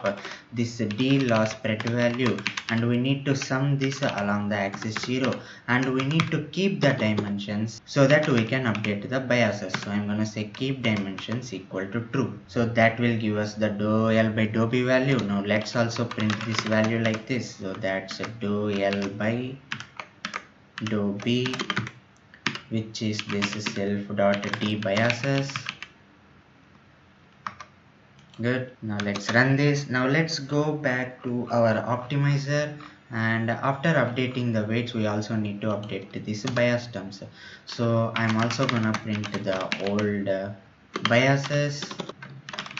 this d loss spread value, and we need to sum this along the axis 0, and we need to keep the dimensions so that we can update the biases. So I'm gonna say keep dimensions equal to true, so that will give us the dou L by dou B value. Now let's also print this value like this. So that's dou L by dou B, which is this self dot d biases. Good. Now let's run this. Now let's go back to our optimizer, and after updating the weights we also need to update this bias terms. So I'm also gonna print the old biases.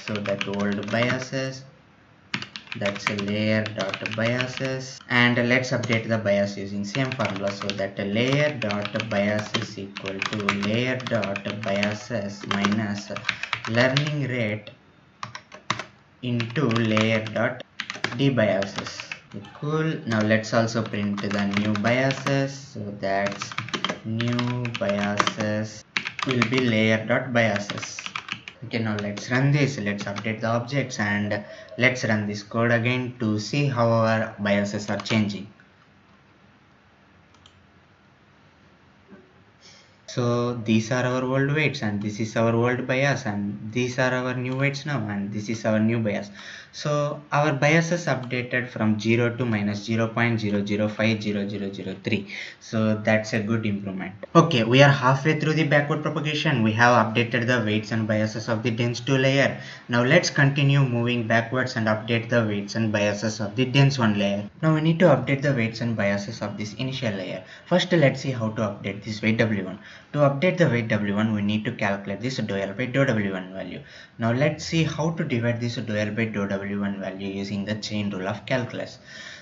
So that old biases, that's a layer dot biases, and let's update the bias using same formula. So that layer dot biases equal to layer dot biases minus learning rate into layer dot d biases. Cool. Now let's also print the new biases. So that's new biases will be layer dot biases. Okay, now let's run this. Let's update the objects and let's run this code again to see how our biases are changing. So these are our old weights, and this is our old bias, and these are our new weights now, and this is our new bias. So our biases updated from 0 to minus 0.00500003. So that's a good improvement. Okay, we are halfway through the backward propagation. We have updated the weights and biases of the dense 2 layer. Now let's continue moving backwards and update the weights and biases of the dense 1 layer. Now we need to update the weights and biases of this initial layer. First, let's see how to update this weight W1. To update the weight W1, we need to calculate this dou L by dou W1 value. Now let's see how to divide this dou L by dou W1 value using the chain rule of calculus.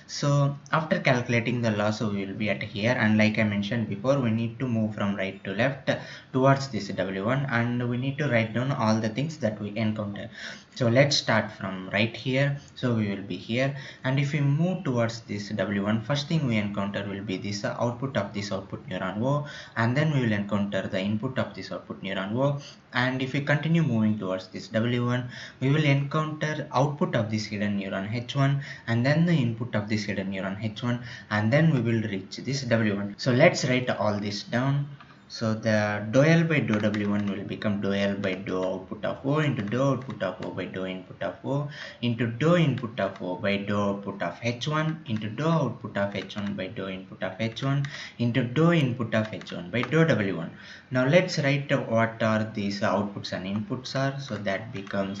So after calculating the loss, we will be at here, and like I mentioned before, we need to move from right to left towards this W1, and we need to write down all the things that we encounter. So let's start from right here. So we will be here, and if we move towards this W1, first thing we encounter will be this output of this output neuron O, and then we will encounter the input of this output neuron O. And if we continue moving towards this W1, we will encounter output of this hidden neuron H1, and then the input of this hidden neuron H1, and then we will reach this W1. So let's write all this down. So the dou L by dou W1 will become dou L by dou output of O into dou output of O by dou input of O into dou input of O by dou output of H1 into dou output of H1 by dou input of H1 into dou input of H1 by dou W1. Now let's write what are these outputs and inputs are. So that becomes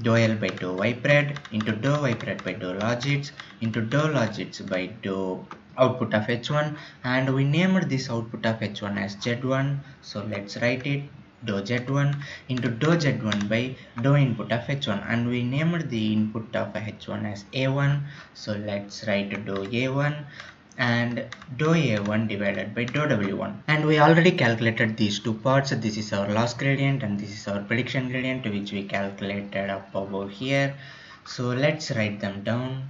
dou L by dou Y pred into dou Y pred by dou logits into dou logits by dou output of H1, and we named this output of H1 as Z1. So let's write it dou Z1 into dou Z1 by dou input of H1, and we named the input of H1 as A1. So let's write dou A1 and dou A1 divided by dou W1. And we already calculated these two parts. This is our loss gradient and this is our prediction gradient, which we calculated up over here. So let's write them down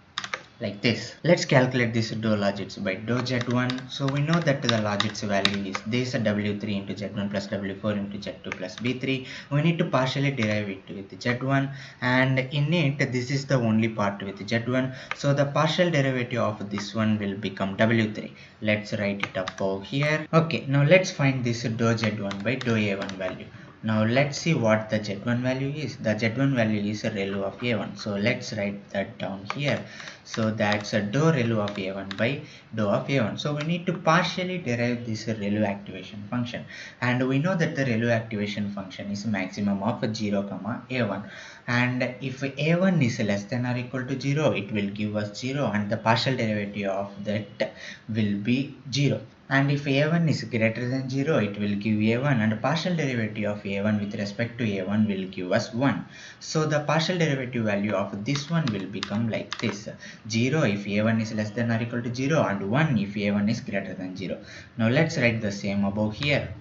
like this. Let's calculate this dou logits by dou Z1. So we know that the logits value is this W3 into Z1 plus W4 into Z2 plus B3. We need to partially derive it with Z1, and in it this is the only part with Z1. So the partial derivative of this one will become W3. Let's write it up over here. Okay, now let's find this dou Z1 by dou A1 value. Now let's see what the Z1 value is. The Z1 value is a ReLU of A1. So let's write that down here. So that's a dou ReLU of A1 by dou of A1. So we need to partially derive this ReLU activation function. And we know that the ReLU activation function is maximum of 0, A1. And if A1 is less than or equal to 0, it will give us 0, and the partial derivative of that will be 0. And if A1 is greater than 0, it will give A1, and partial derivative of A1 with respect to A1 will give us 1. So the partial derivative value of this one will become like this: 0 if A1 is less than or equal to 0, and 1 if A1 is greater than 0. Now let's write the same above here.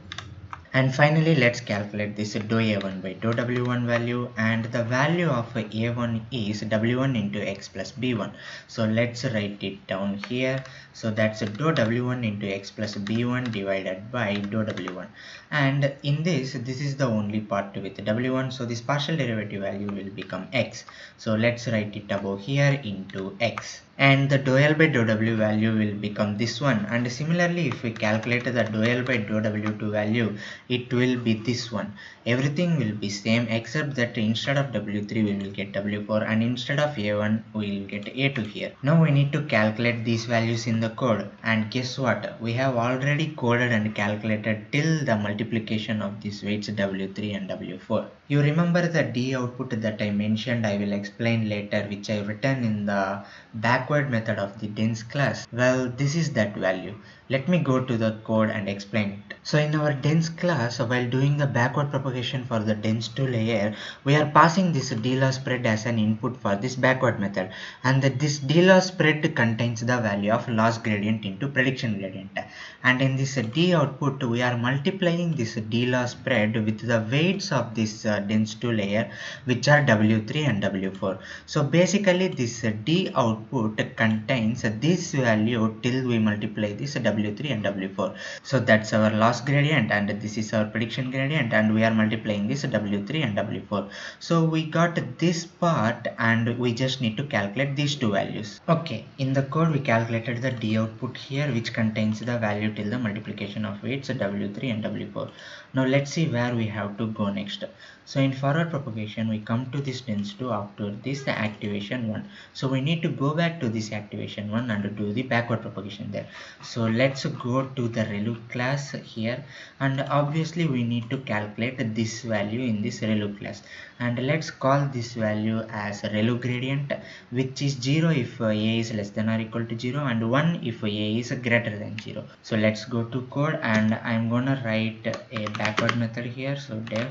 And finally, let's calculate this dou a1 by dou w1 value, and the value of a1 is w1 into x plus b1. So let's write it down here. So that's dou w1 into x plus b1 divided by dou w1, and in this is the only part with w1, so this partial derivative value will become x. So let's write it above here into x, and the dou L by dou W value will become this one. And similarly, if we calculate the dou L by dou W2 value, it will be this one. Everything will be same except that instead of W3 we will get W4, and instead of A1 we will get A2 here. Now we need to calculate these values in the code, and guess what? We have already coded and calculated till the multiplication of these weights W3 and W4. You remember the D output that I mentioned, I will explain later, which I written in the backward method of the dense class. Well, this is that value. Let me go to the code and explain it. So in our dense class, while doing the backward propagation for the dense 2 layer, we are passing this d-loss spread as an input for this backward method, and that this d-loss spread contains the value of loss gradient into prediction gradient. And in this d output, we are multiplying this d-loss spread with the weights of this dense 2 layer, which are W3 and W4. So basically this d output contains this value till we multiply this W3 and W4. So that's our loss gradient, and this is our prediction gradient, and we are multiplying this W3 and W4. So we got this part, and we just need to calculate these two values. Okay, in the code we calculated the d output here, which contains the value till the multiplication of weights W3 and W4. Now let's see where we have to go next. So in forward propagation, we come to this dense 2 after this activation 1. So we need to go back to this activation 1 and do the backward propagation there. So let's go to the relu class here, and obviously we need to calculate this value in this relu class, and let's call this value as relu gradient, which is 0 if a is less than or equal to 0, and 1 if a is greater than 0. So let's go to code, and I'm gonna write a backward method here. So def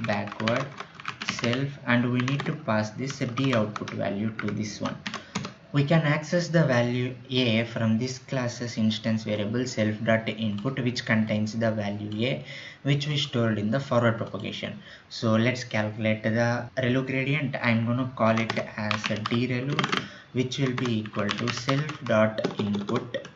backward self, and we need to pass this d output value to this one. We can access the value a from this class's instance variable self.input, which contains the value a, which we stored in the forward propagation. So let's calculate the relu gradient. I'm going to call it as a drelu, which will be equal to self.input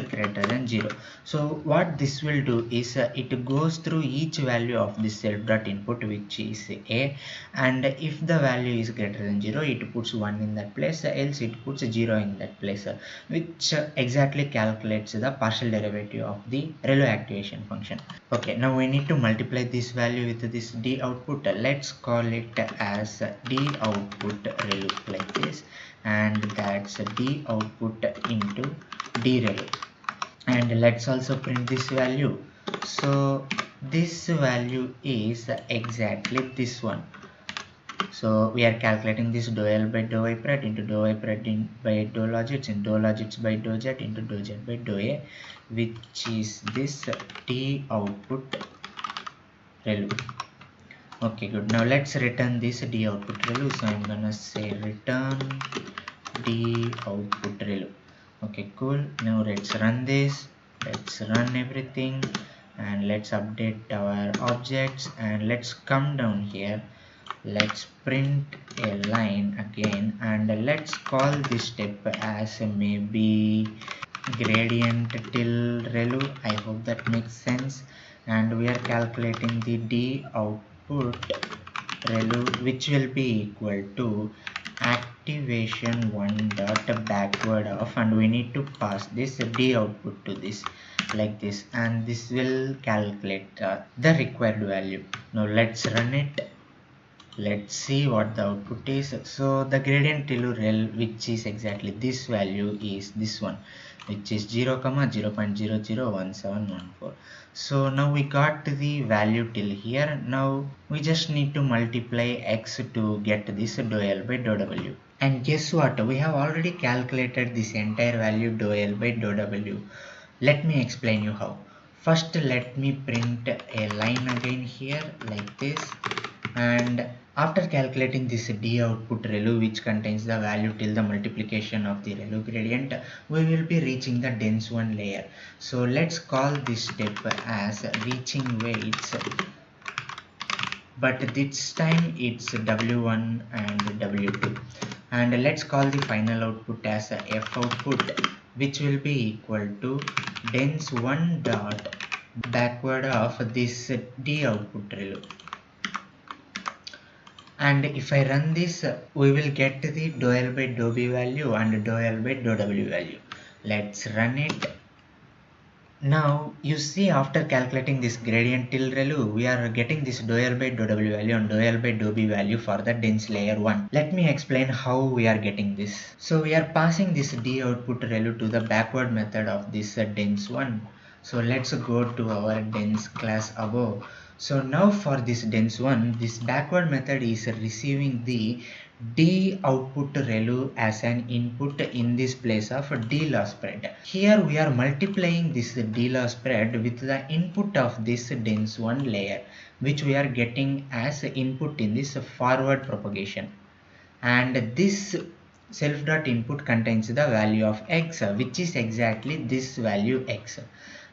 greater than 0. So what this will do is it goes through each value of this self.input, which is a, and if the value is greater than 0, it puts 1 in that place, else it puts 0 in that place, which exactly calculates the partial derivative of the relu activation function. Okay, now we need to multiply this value with this d output. Let's call it as d output relu like this, and that's d output into d relu. And let's also print this value. So this value is exactly this one. So we are calculating this dou L by dou I pred into dou I pred by dou logits, and dou logits by dou z into dou z by dou a, which is this d output relu. Okay, good. Now let's return this d output relu. So I'm gonna say return d output relu. Okay, cool. Now let's run this. Let's run everything, and let's update our objects, and let's come down here. Let's print a line again, and let's call this step as maybe gradient till relu. I hope that makes sense. And we are calculating the d output relu, which will be equal to activation 1 dot backward of, and we need to pass this d output to this like this, and this will calculate the required value. Now let's run it. Let's see what the output is. So the gradient till rel, which is exactly this value, is this one, which is 0, 0.001714. So now we got the value till here. Now we just need to multiply x to get this dou L by dou W. And guess what? We have already calculated this entire value dou L by dou W. Let me explain you how. First, let me print a line again here like this. And after calculating this d output ReLU which contains the value till the multiplication of the ReLU gradient, we will be reaching the dense one layer. So let's call this step as reaching weights, but this time it's W1 and W2. And let's call the final output as a F output, which will be equal to dense 1 dot backward of this D output ReLU. And if I run this, we will get the dou L by dou B value and dou L by dou W value. Let's run it. Now you see, after calculating this gradient till ReLU, we are getting this dou L by dou W value and dou L by dou B value for the dense layer 1. Let me explain how we are getting this. So we are passing this D output ReLU to the backward method of this dense 1. So let's go to our dense class above. So now for this dense 1, this backward method is receiving the D output ReLU as an input in this place of D law spread. Here we are multiplying this D law spread with the input of this dense 1 layer, which we are getting as input in this forward propagation. And this self dot input contains the value of x, which is exactly this value x.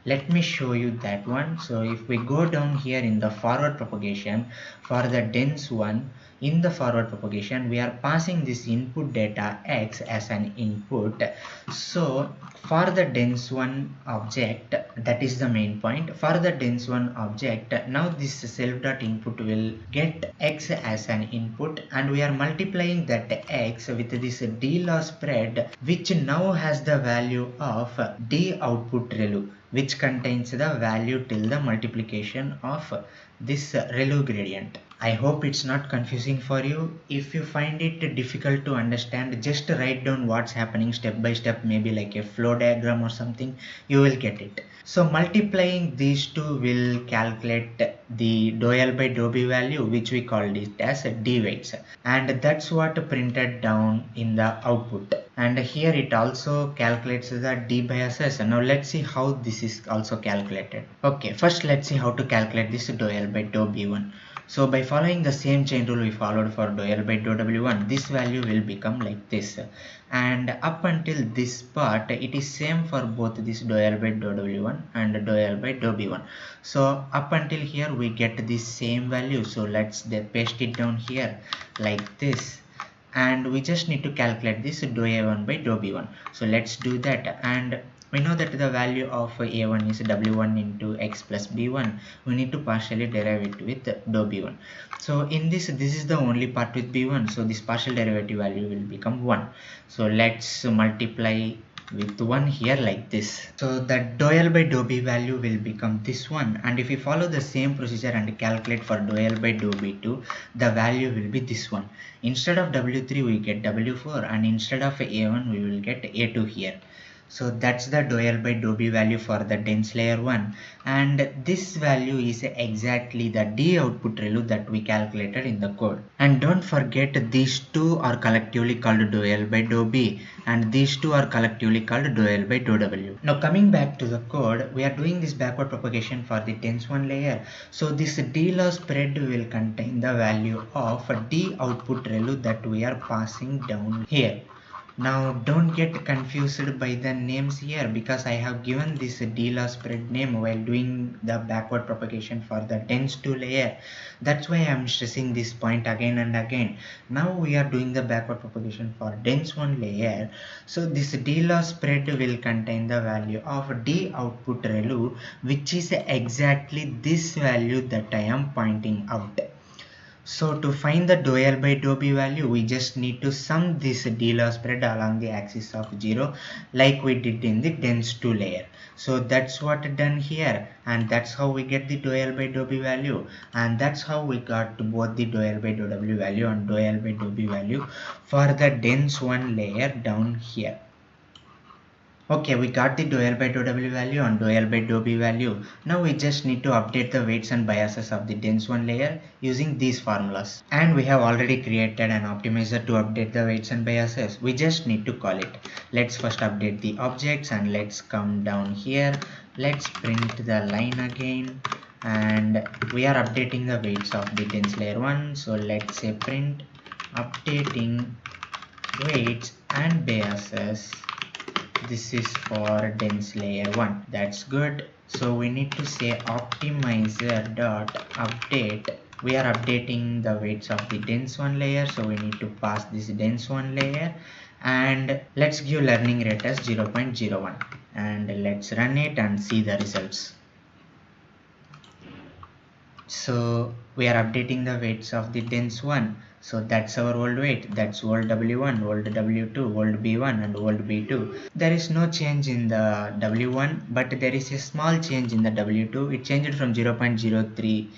Let me show you that one. So if we go down here in the forward propagation for the dense one, in the forward propagation we are passing this input data x as an input. So for the dense one object, that is the main point, for the dense one object, now this self dot input will get x as an input, and we are multiplying that x with this D law spread, which now has the value of D output ReLU, which contains the value till the multiplication of this ReLU gradient. I hope it's not confusing for you. If you find it difficult to understand, just write down what's happening step by step, maybe like a flow diagram or something, you will get it. So multiplying these two will calculate the dou L by dou B value, which we called it as D weights, and that's what printed down in the output. And here it also calculates the D biases. Now let's see how this is also calculated. Okay, first let's see how to calculate this dou L by dou B1. So by following the same chain rule we followed for dou L by dou W1, this value will become like this. And up until this part, it is same for both this dou L by dou W1 and dou L by dou B1. So up until here we get this same value. So let's paste it down here like this. And we just need to calculate this dou A1 by dou B1. So let's do that. And we know that the value of A1 is W1 into X plus B1. We need to partially derive it with dou B1. So in this is the only part with B1. So this partial derivative value will become 1. So let's multiply with 1 here like this. So that dou L by dou B value will become this one. And if we follow the same procedure and calculate for dou L by dou B2, the value will be this one. Instead of W3 we get W4, and instead of A1 we will get A2 here. So that's the dou L by dou B value for the dense layer 1, and this value is exactly the D output ReLU that we calculated in the code. And don't forget, these two are collectively called dou L by dou B, and these two are collectively called dou L by dou W. Now coming back to the code, we are doing this backward propagation for the dense 1 layer. So this D law spread will contain the value of D output ReLU that we are passing down here. Now don't get confused by the names here, because I have given this D law spread name while doing the backward propagation for the dense 2 layer. That's why I am stressing this point again and again. Now we are doing the backward propagation for dense 1 layer. So this D law spread will contain the value of D output ReLU, which is exactly this value that I am pointing out. So to find the dou L by dou B value, we just need to sum this D law spread along the axis of 0 like we did in the dense 2 layer. So that's what done here, and that's how we get the dou L by dou B value, and that's how we got both the dou L by dou W value and dou L by dou B value for the dense 1 layer down here. Okay, we got the dou L by dou W value and dou L by dou B value. Now we just need to update the weights and biases of the dense 1 layer using these formulas. And we have already created an optimizer to update the weights and biases. We just need to call it. Let's first update the objects, and let's come down here. Let's print the line again. and we are updating the weights of the dense layer 1. So let's say print updating weights and biases. This is for dense layer 1. That's good. So we need to say optimizer dot update. We are updating the weights of the dense 1 layer, so we need to pass this dense 1 layer, and let's give learning rate as 0.01, and let's run it and see the results. So we are updating the weights of the dense one. So that's our old weight. That's old W1, old W2, old B1 and old B2. There is no change in the W1, but there is a small change in the W2. It changed from 0.03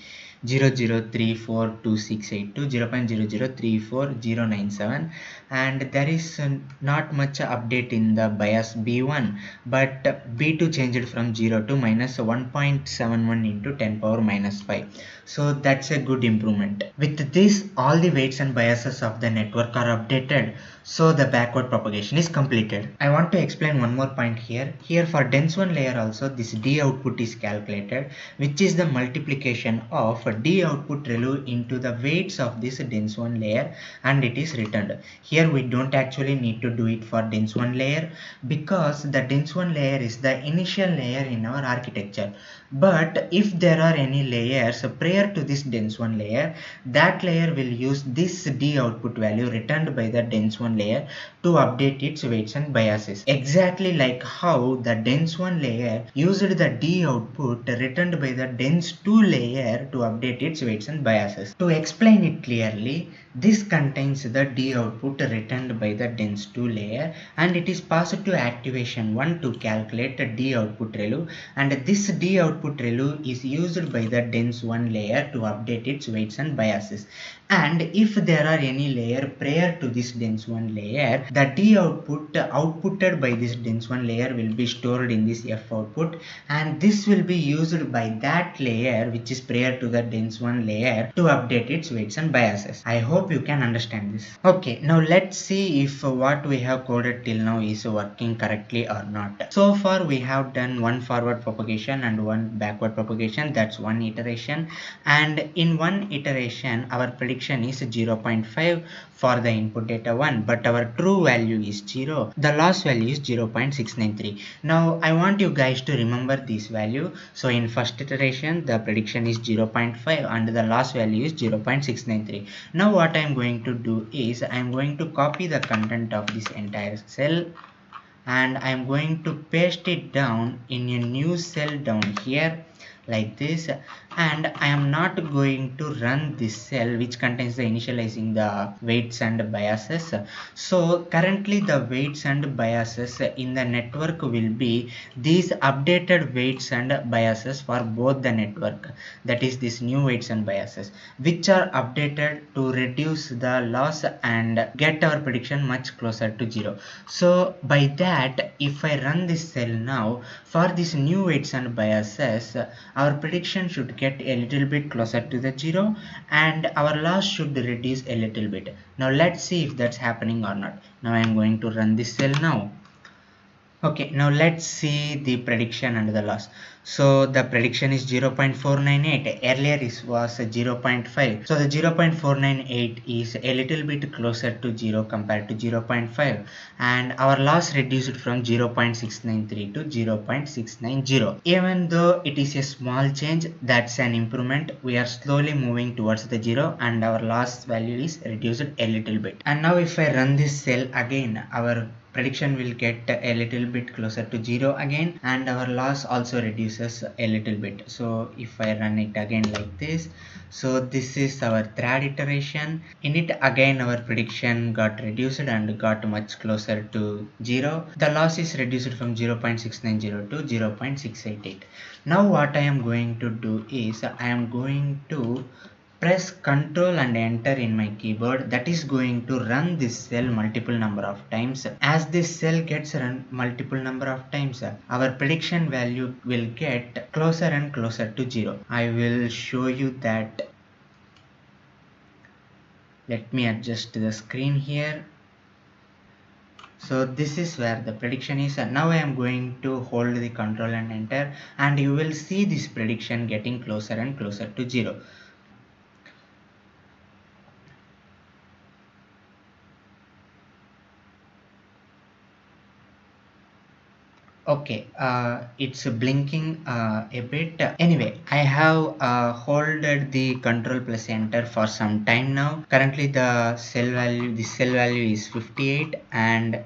0.0342682 to 0.0034097, and there is not much update in the bias B1, but B2 changed from 0 to minus 1.71 into 10 power minus 5. So that's a good improvement. With this, all the weights and biases of the network are updated, so the backward propagation is completed. I want to explain one more point here. Here for dense 1 layer also, this D output is calculated, which is the multiplication of D output ReLU into the weights of this dense 1 layer, and it is returned. Here we don't actually need to do it for dense 1 layer, because the dense 1 layer is the initial layer in our architecture. But if there are any layers prior to this dense 1 layer, that layer will use this D output value returned by the dense 1 layer to update its weights and biases. Exactly like how the dense 1 layer used the D output returned by the dense 2 layer to update its weights and biases. To explain it clearly, this contains the D output returned by the dense 2 layer, and it is passed to activation 1 to calculate the D output ReLU, and this D output ReLU is used by the dense 1 layer to update its weights and biases. And if there are any layer prior to this dense 1 layer, the D output outputted by this dense 1 layer will be stored in this F output, and this will be used by that layer which is prior to the dense 1 layer to update its weights and biases. I hope you can understand this. Okay, now let's see if what we have coded till now is working correctly or not. So far we have done one forward propagation and one backward propagation. That's one iteration, and in one iteration our prediction is 0.5 for the input data 1, but our true value is 0. The loss value is 0.693. Now I want you guys to remember this value. So in first iteration the prediction is 0.5 and the loss value is 0.693. Now what I am going to do is I am going to copy the content of this entire cell, and I am going to paste it down in a new cell down here like this, and I am not going to run this cell which contains the initializing the weights and biases. So currently the weights and biases in the network will be these updated weights and biases for both the network, that is this new weights and biases, which are updated to reduce the loss and get our prediction much closer to 0. So by that, if I run this cell now for these new weights and biases, our prediction should get a little bit closer to the 0 and our loss should reduce a little bit. Now let's see if that's happening or not. Now I am going to run this cell now. Okay, now let's see the prediction and the loss. So the prediction is 0.498. Earlier it was 0.5. So the 0.498 is a little bit closer to 0 compared to 0.5, and our loss reduced from 0.693 to 0.690. Even though it is a small change, that's an improvement. We are slowly moving towards the 0 and our loss value is reduced a little bit. And now if I run this cell again, our prediction will get a little bit closer to 0 again, and our loss also reduces a little bit. So if I run it again like this, so this is our third iteration. In it again our prediction got reduced and got much closer to 0. The loss is reduced from 0.690 to 0.688. Now what I am going to do is I am going to press Ctrl and enter in my keyboard. That is going to run this cell multiple number of times. As this cell gets run multiple number of times, our prediction value will get closer and closer to 0. I will show you that. Let me adjust the screen here. So this is where the prediction is. And now I am going to hold the control and enter, and you will see this prediction getting closer and closer to 0. Okay, it's blinking a bit. Anyway, I have holded the control plus enter for some time now. Currently, the cell value is 58, and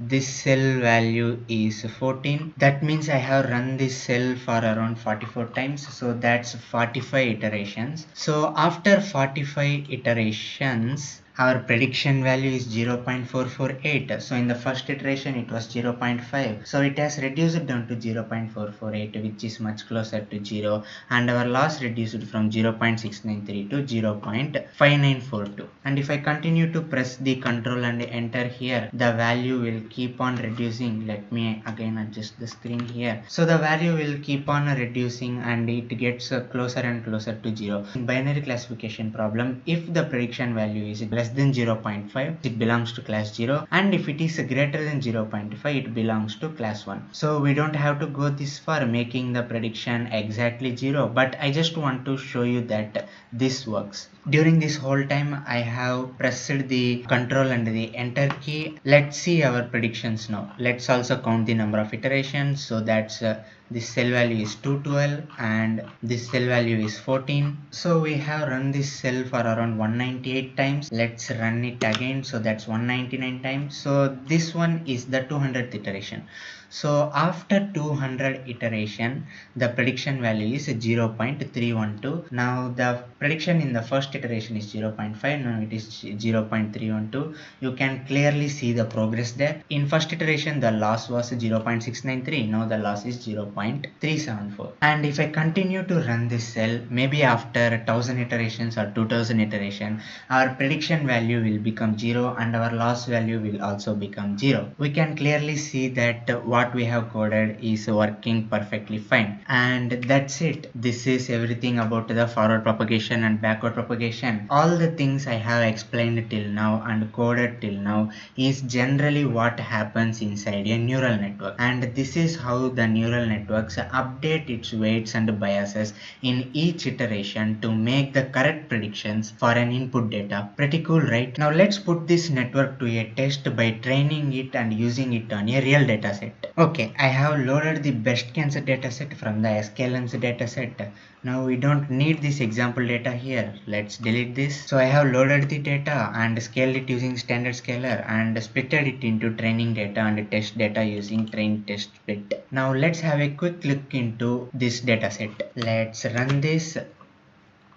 this cell value is 14. That means I have run this cell for around 44 times, so that's 45 iterations. So after 45 iterations, our prediction value is 0.448. So in the first iteration it was 0.5, so it has reduced down to 0.448, which is much closer to 0, and our loss reduced from 0.693 to 0.5942. And if I continue to press the control and enter here, the value will keep on reducing. Let me again adjust the screen here. So the value will keep on reducing, and it gets closer and closer to 0. In binary classification problem, if the prediction value is less than 0.5, it belongs to class 0, and if it is greater than 0.5, it belongs to class 1. So we don't have to go this far making the prediction exactly 0, but I just want to show you that this works. During this whole time I have pressed the control and the enter key. Let's see our predictions now. Let's also count the number of iterations. So that's this cell value is 212 and this cell value is 14. So we have run this cell for around 198 times. Let's run it again. So that's 199 times. So this one is the 200th iteration. So after 200 iteration, the prediction value is 0.312. Now the prediction in the first iteration is 0.5. Now it is 0.312. You can clearly see the progress there. In first iteration, the loss was 0.693. Now the loss is 0.374. And if I continue to run this cell, maybe after 1000 iterations or 2000 iteration, our prediction value will become 0 and our loss value will also become 0. We can clearly see that what we have coded is working perfectly fine. And that's it. This is everything about the forward propagation and backward propagation. All the things I have explained till now and coded till now is generally what happens inside a neural network. And this is how the neural networks update its weights and biases in each iteration to make the correct predictions for an input data. Pretty cool, right? Now let's put this network to a test by training it and using it on a real dataset. Okay, I have loaded the best cancer dataset from the sklearn's dataset. Now we don't need this example data here. Let's delete this. So I have loaded the data and scaled it using standard scaler and splitted it into training data and test data using train test split. Now let's have a quick look into this dataset. Let's run this.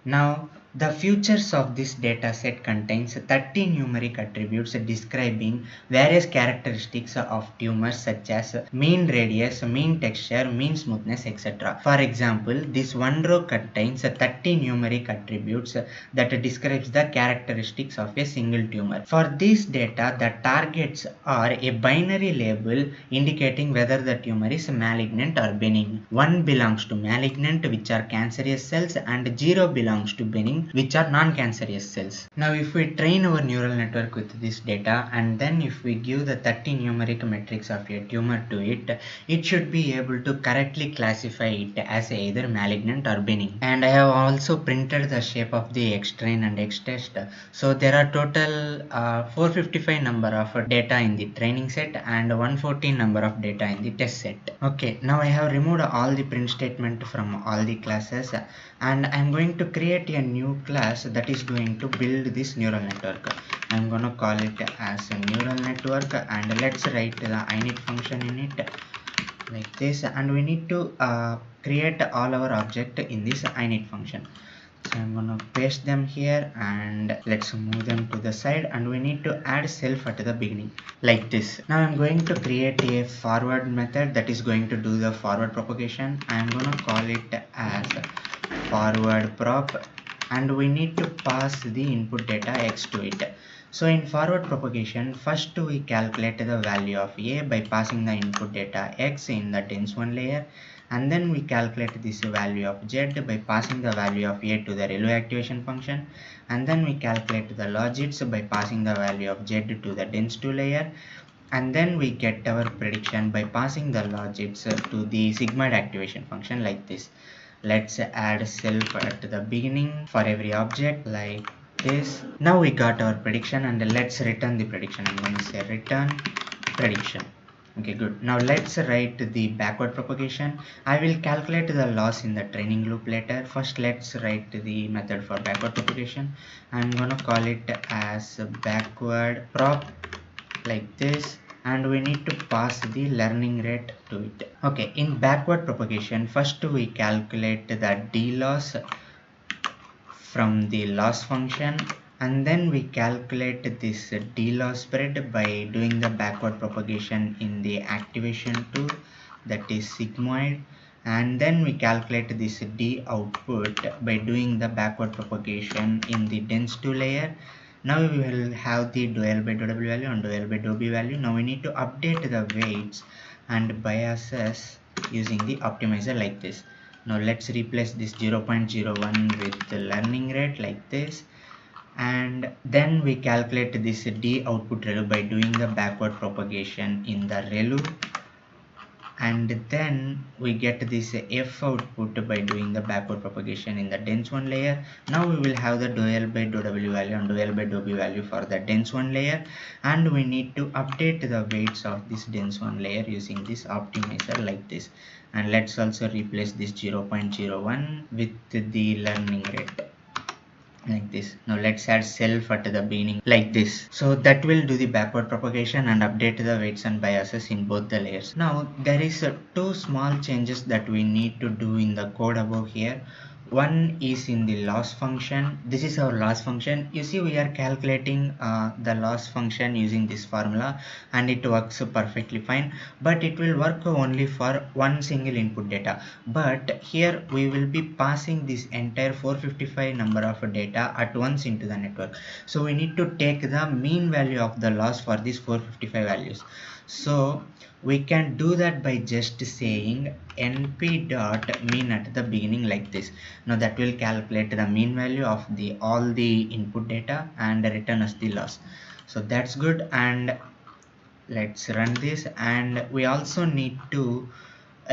Now, the features of this dataset contains 30 numeric attributes describing various characteristics of tumors such as mean radius, mean texture, mean smoothness, etc. For example, this one row contains 30 numeric attributes that describes the characteristics of a single tumor. For this data, the targets are a binary label indicating whether the tumor is malignant or benign. 1 belongs to malignant, which are cancerous cells, and 0 belongs to benign, which are non-cancerous cells. Now if we train our neural network with this data and then if we give the 30 numeric metrics of a tumor to it, it should be able to correctly classify it as either malignant or benign. And I have also printed the shape of the X-train and X-test. So there are total 455 number of data in the training set and 114 number of data in the test set. Okay, now I have removed all the print statement from all the classes and I'm going to create a new class that is going to build this neural network. I'm going to call it as a neural network and let's write the init function in it like this, and we need to create all our object in this init function. So I'm going to paste them here and let's move them to the side, and we need to add self at the beginning like this. Now I'm going to create a forward method that is going to do the forward propagation. I'm going to call it as forward prop, and we need to pass the input data x to it. So in forward propagation, first we calculate the value of a by passing the input data x in the tens 1 layer, and then we calculate this value of z by passing the value of a to the relay activation function, and then we calculate the logits by passing the value of z to the dens 2 layer, and then we get our prediction by passing the logics to the sigmoid activation function like this. Let's add self at the beginning for every object like this. Now we got our prediction, and let's return the prediction. I'm going to say return prediction. Okay, good. Now let's write the backward propagation. I will calculate the loss in the training loop later. First, let's write the method for backward propagation. I'm gonna call it as backward prop like this, and we need to pass the learning rate to it. Okay, in backward propagation, first we calculate the d loss from the loss function, and then we calculate this d loss spread by doing the backward propagation in the activation tool, that is sigmoid, and then we calculate this d output by doing the backward propagation in the dense 2 layer. Now we will have the del by w value and del by b value. Now we need to update the weights and biases using the optimizer like this. Now let's replace this 0.01 with the learning rate like this, and then we calculate this d output ReLU by doing the backward propagation in the ReLU, and then we get this f output by doing the backward propagation in the dense 1 layer. Now we will have the del by w value and del by b value for the dense 1 layer, and we need to update the weights of this dense 1 layer using this optimizer like this. And let's also replace this 0.01 with the learning rate like this. Now let's add self at the beginning like this. So that will do the backward propagation and update the weights and biases in both the layers. Now there is two small changes that we need to do in the code above here. One is in the loss function. This is our loss function. You see, we are calculating the loss function using this formula, and it works perfectly fine, but it will work only for one single input data. But here we will be passing this entire 455 number of data at once into the network. So we need to take the mean value of the loss for these 455 values. So we can do that by just saying np dot mean at the beginning like this. Now that will calculate the mean value of the all the input data and return us the loss. So that's good, and let's run this. And we also need to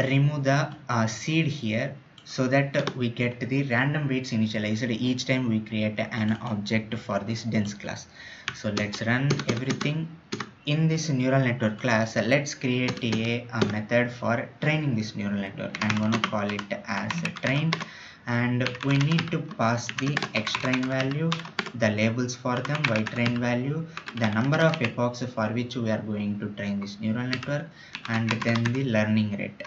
remove the seed here, so that we get the random weights initialized each time we create an object for this dense class. So let's run everything. In this neural network class, let's create a method for training this neural network. I'm going to call it as train, and we need to pass the xtrain value, the labels for them, ytrain value, the number of epochs for which we are going to train this neural network, and then the learning rate.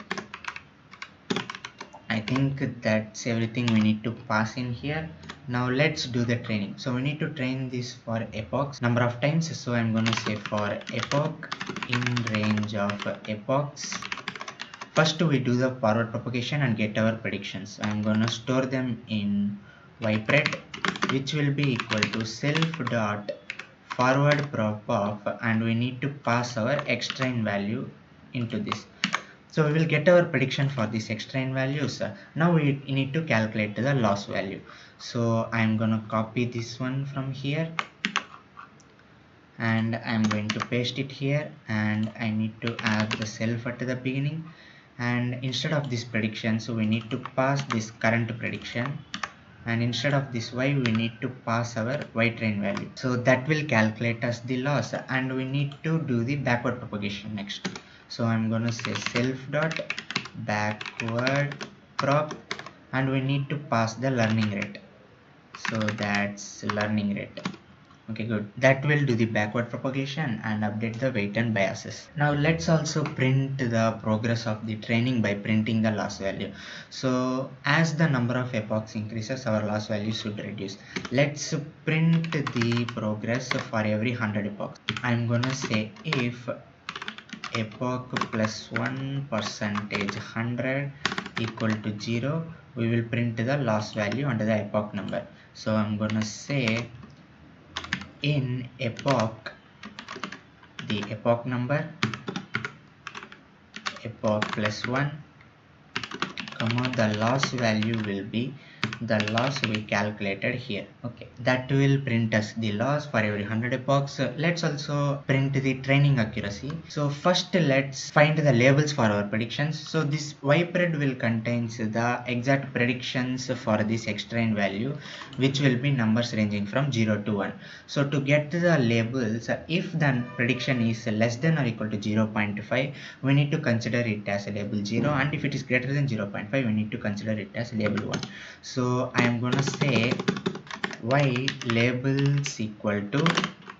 I think that's everything we need to pass in here. Now let's do the training. So we need to train this for epochs number of times. So I'm going to say for epoch in range of epochs. First we do the forward propagation and get our predictions. I'm going to store them in ypred, which will be equal to self dot forward prop of, and we need to pass our xtrain value into this. So we will get our prediction for these xtrain values. Now we need to calculate the loss value. So I'm going to copy this one from here, and I'm going to paste it here, and I need to add the self at the beginning, and instead of this prediction, so we need to pass this current prediction, and instead of this y we need to pass our ytrain value. So that will calculate us the loss, and we need to do the backward propagation next. So I'm going to say self dot backward prop, and we need to pass the learning rate. So that's learning rate. Okay, good. That will do the backward propagation and update the weight and biases. Now let's also print the progress of the training by printing the loss value. So as the number of epochs increases, our loss value should reduce. Let's print the progress for every 100 epochs. I'm gonna say if epoch plus 1 percentage 100 equal to 0, we will print the loss value under the epoch number. So I'm gonna say in epoch, the epoch number, epoch plus 1, comma, the loss value will be the loss we calculated here. Okay, that will print us the loss for every 100 epochs. Let's also print the training accuracy. So first let's find the labels for our predictions. So this ypred will contains the exact predictions for this extrain value, which will be numbers ranging from 0 to 1. So to get the labels, if the prediction is less than or equal to 0.5, we need to consider it as a label 0, and if it is greater than 0.5, we need to consider it as label 1. So I am gonna say y labels equal to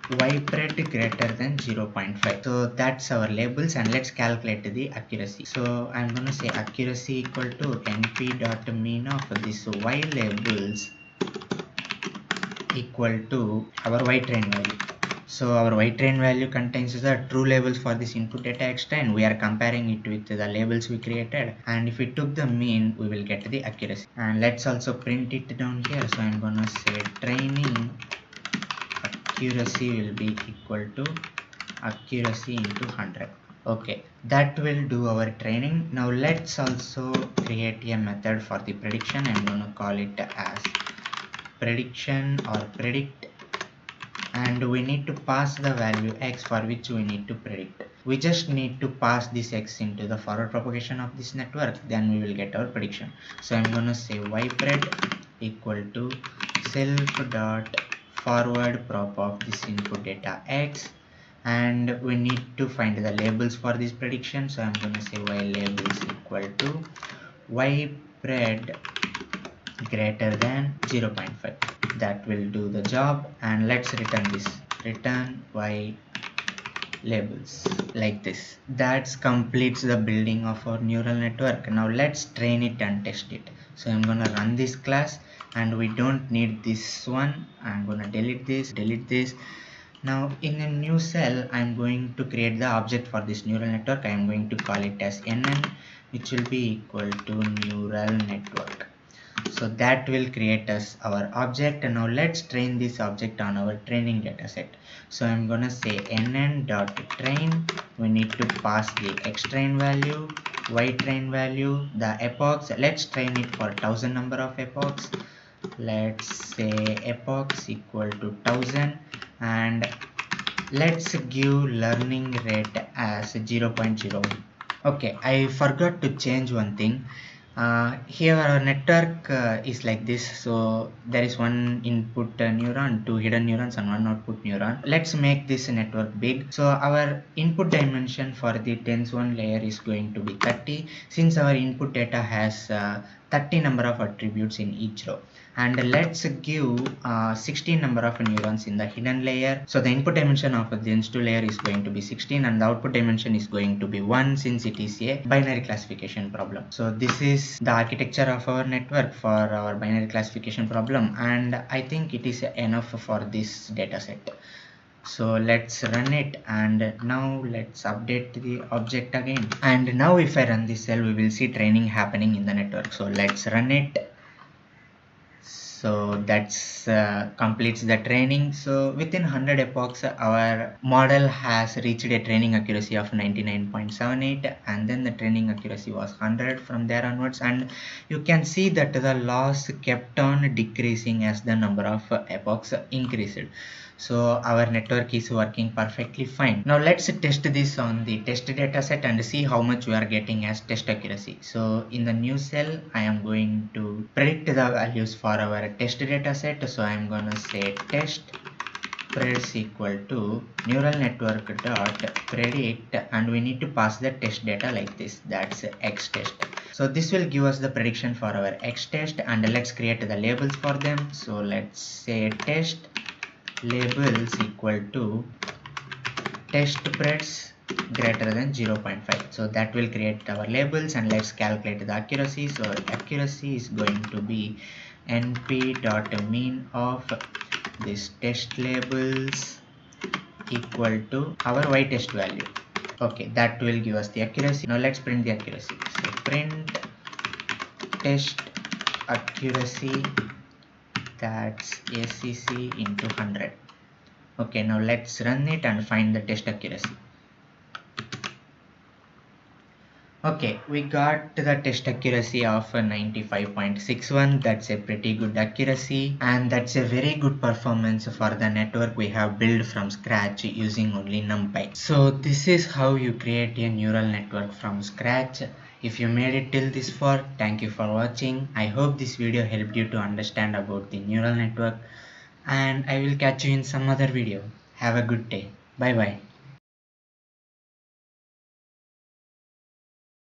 ypred greater than 0.5. So that's our labels, and let's calculate the accuracy. So I'm gonna say accuracy equal to np dot mean of this y labels equal to our y train value. So our y train value contains the true labels for this input data extra, and we are comparing it with the labels we created, and if we took the mean, we will get the accuracy. And let's also print it down here. So I'm gonna say training accuracy will be equal to accuracy into 100. Okay, that will do our training. Now let's also create a method for the prediction. I'm gonna call it as prediction or predict, and we need to pass the value x for which we need to predict. We just need to pass this x into the forward propagation of this network, then we will get our prediction. So I'm gonna say ypred equal to self dot forward prop of this input data x, and we need to find the labels for this prediction. So I'm gonna say y labels equal to ypred greater than 0.5. That will do the job, and let's return this. Return y labels like this. That completes the building of our neural network. Now let's train it and test it. So I'm gonna run this class, and we don't need this one. I'm gonna delete this. Now in a new cell, I'm going to create the object for this neural network. I'm going to call it as nn, which will be equal to neural network. So that will create us our object, and now let's train this object on our training dataset. So I'm gonna say nn.train. We need to pass the xtrain value, ytrain value, the epochs. Let's train it for 1000 number of epochs. Let's say epochs equal to 1000, and let's give learning rate as 0.01. Okay, I forgot to change one thing. Here our network is like this. So there is one input neuron, two hidden neurons, and one output neuron. Let's make this network big. So our input dimension for the tens 1 layer is going to be 30, since our input data has 30 number of attributes in each row. And let's give 16 number of neurons in the hidden layer. So the input dimension of the tens 2 layer is going to be 16, and the output dimension is going to be 1, since it is a binary classification problem. So this is the architecture of our network for our binary classification problem, and I think it is enough for this dataset. So let's run it, and now let's update the object again. And now if I run this cell, we will see training happening in the network. So let's run it. So that's completes the training. So within 100 epochs, our model has reached a training accuracy of 99.78, and then the training accuracy was 100 from there onwards, and you can see that the loss kept on decreasing as the number of epochs increased. So our network is working perfectly fine. Now let's test this on the test dataset and see how much we are getting as test accuracy. So in the new cell, I am going to predict the values for our test dataset. So I am gonna say test preds equal to neural network dot predict, and we need to pass the test data like this. That's x test. So this will give us the prediction for our x test, and let's create the labels for them. So let's say test labels equal to test preds greater than 0.5. So that will create our labels, and let's calculate the accuracy. So accuracy is going to be np dot mean of this test labels equal to our y test value. Okay, that will give us the accuracy. Now let's print the accuracy. So print test accuracy, that's acc into 100. Okay, now let's run it and find the test accuracy. Okay, we got the test accuracy of 95.61. That's a pretty good accuracy, and that's a very good performance for the network we have built from scratch using only Numpy. So this is how you create a neural network from scratch. If you made it till this far, thank you for watching. I hope this video helped you to understand about the neural network, and I will catch you in some other video. Have a good day. Bye bye.